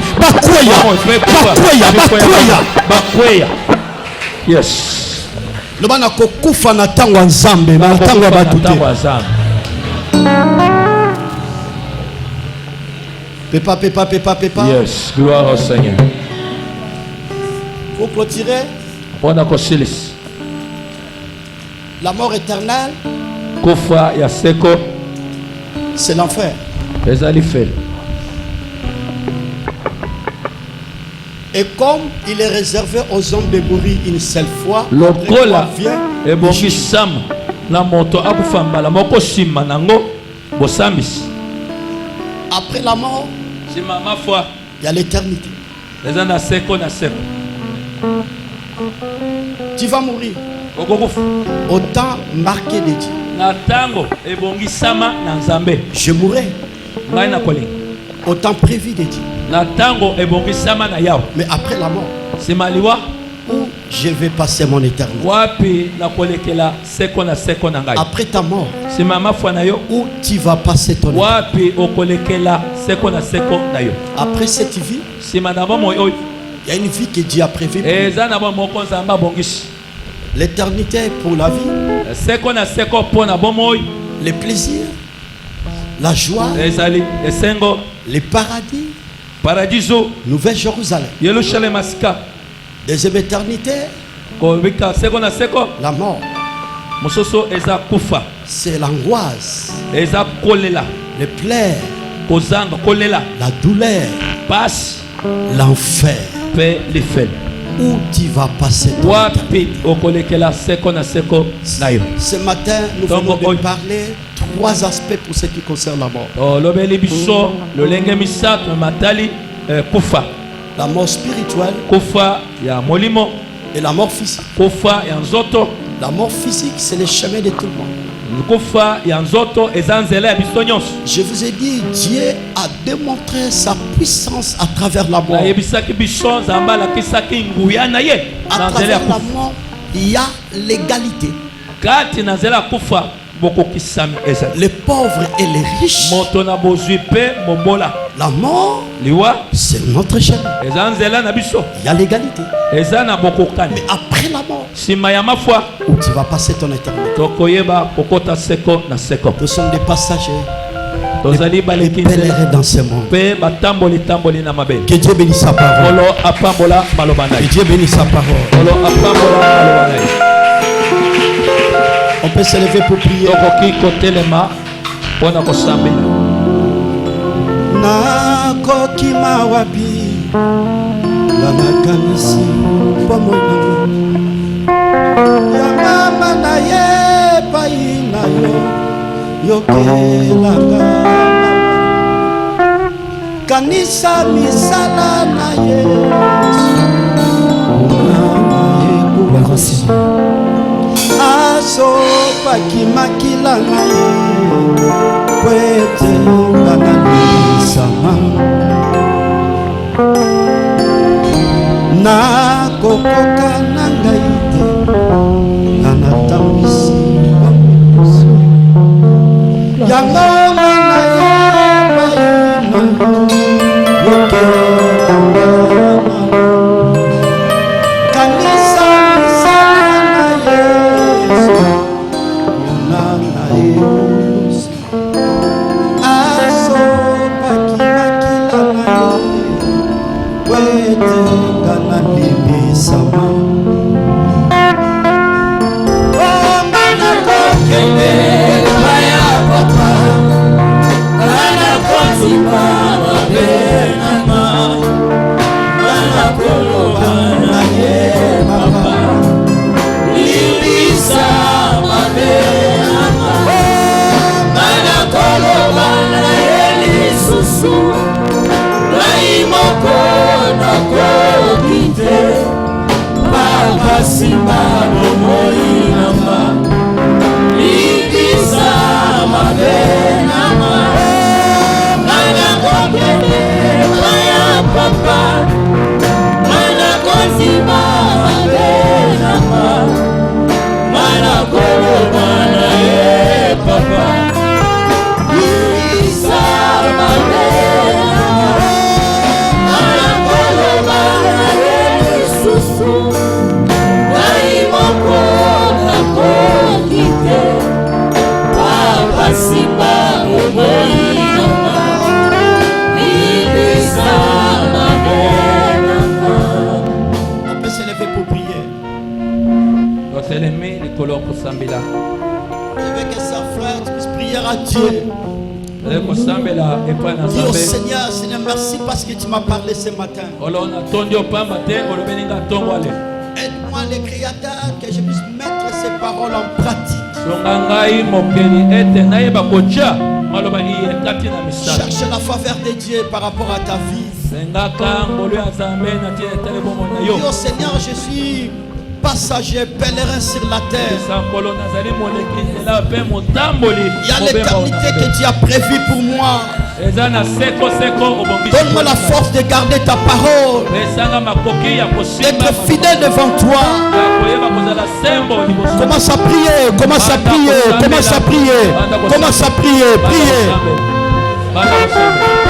bakweya. Yes. Le bana kokufa na tango Nzambe, na tango batute. Pépa. Yes, gloire au Seigneur. Pour clôturer, la mort éternelle, c'est l'enfer. Et comme il est réservé aux hommes de mourir une seule fois, après la mort, il y a l'éternité. Tu vas mourir au temps marqué de Dieu. Je mourrai au temps prévu de Dieu. Mais après la mort, où je vais passer mon éternité. Après ta mort, où tu vas passer ton éternité. Après cette vie, il y a une vie que Dieu a prévue. L'éternité pour la vie, les plaisirs, la joie, les paradis, paradiso Nouvelle Jérusalem. Yerusalem asika Deuxième éternité, kobika seko na seko la mort. mososo eza kufa C'est l'angoisse, eza kolela les plaies, kozanga kolela la douleur, pasi l'enfer. pe lifel Où tu vas passer ton temps. wapi okolekela seko na seko na yo. Ce matin, nous Donc, venons on- de parler trois aspects pour ce qui concerne la mort. olobeli biso lolenge misato matali kufa La mort spirituelle kufa ya molimo et la mort physique. kufa ya nzoto La mort physique, c'est le chemin de tout le monde. kufa ya nzoto eza nzela ya biso nyonso. Je vous ai dit, Dieu a démontré sa puissance à travers la mort. nayebisaki biso nzambe alakisaki nguya na ye À na nzela ya travers la kufa mort, il y a l'égalité. kati na nzela ya kufa bokokisami ezali Les pauvres et les riches. moto na bozwi mpe mobola La mort, liwa c'est notre chemin. eza nzela na biso Il y a l'égalité. eza na bokokani. Mais après la mort, nsima ya mafwa où tu vas passer ton éternité. tokoyeba kokota seko na seko. Nous sommes des passagers, tozali les baleki nzela pèlerins dans ce monde. mpe batamboli na mabele. Que Dieu bénisse sa parole. kolo apambola maloba na Que ye. Dieu bénisse sa parole. kolo apambola maloba na ye. On peut se lever pour prier. tokoki kotelema mpona kosambela. Nakokima wapi lanakanisi pomona ya mama na ye pai na yo yokelanga kanisa misala na Yesu Merci. asopaki makila na ye kwete banalisama nakokoka na ngai te nga natambisi bamosi yango mana ye bayina yokelanga kanisa misala na Yesu yonanga yeosi asopaki makila na ye wetenga na libisama ongana kokende baya papa kana kotima babenama mana koloba na ye papa libisa babenama mana koloba na ye lisusu moko nakoki te bakasima bomoinama libisa mabenama mana kokende maya papa mana kosima mabenama mana koloba na ye papa libisa mabenama on peut se lever pour prier. totelemi likolo kosambela. Je veux que sa frère puisse prier à Dieu. kosambela epai na Dis au nzambe. Seigneur, Seigneur, merci parce que tu m'as parlé ce matin. olo natondi opamba te olobeli nga ntongo ale. Aide-moi le Créateur que je puisse mettre ces paroles en pratique. songa ngai mokeli ete nayeba kotia maloba iye kati na misala. Cherche la faveur de Dieu par rapport à ta vie. sengaka ngolu ya nzambe na tina etali bomoi na yo. Dis au Seigneur, je suis passager, pèlerin sur la terre. sankolo nazali moleki nzela mpe motamboli. Il y a l'éternité que Dieu a prévue pour moi. eza na seko obongisi. Donne-moi la force de garder ta parole, pesanga makoki ya kosimba. d'être fidèle devant toi. ya koyeba kozala sembo liboso. Commence à prier, commence à prier, commence à prier, commence à prier, prier. Banda kosambela.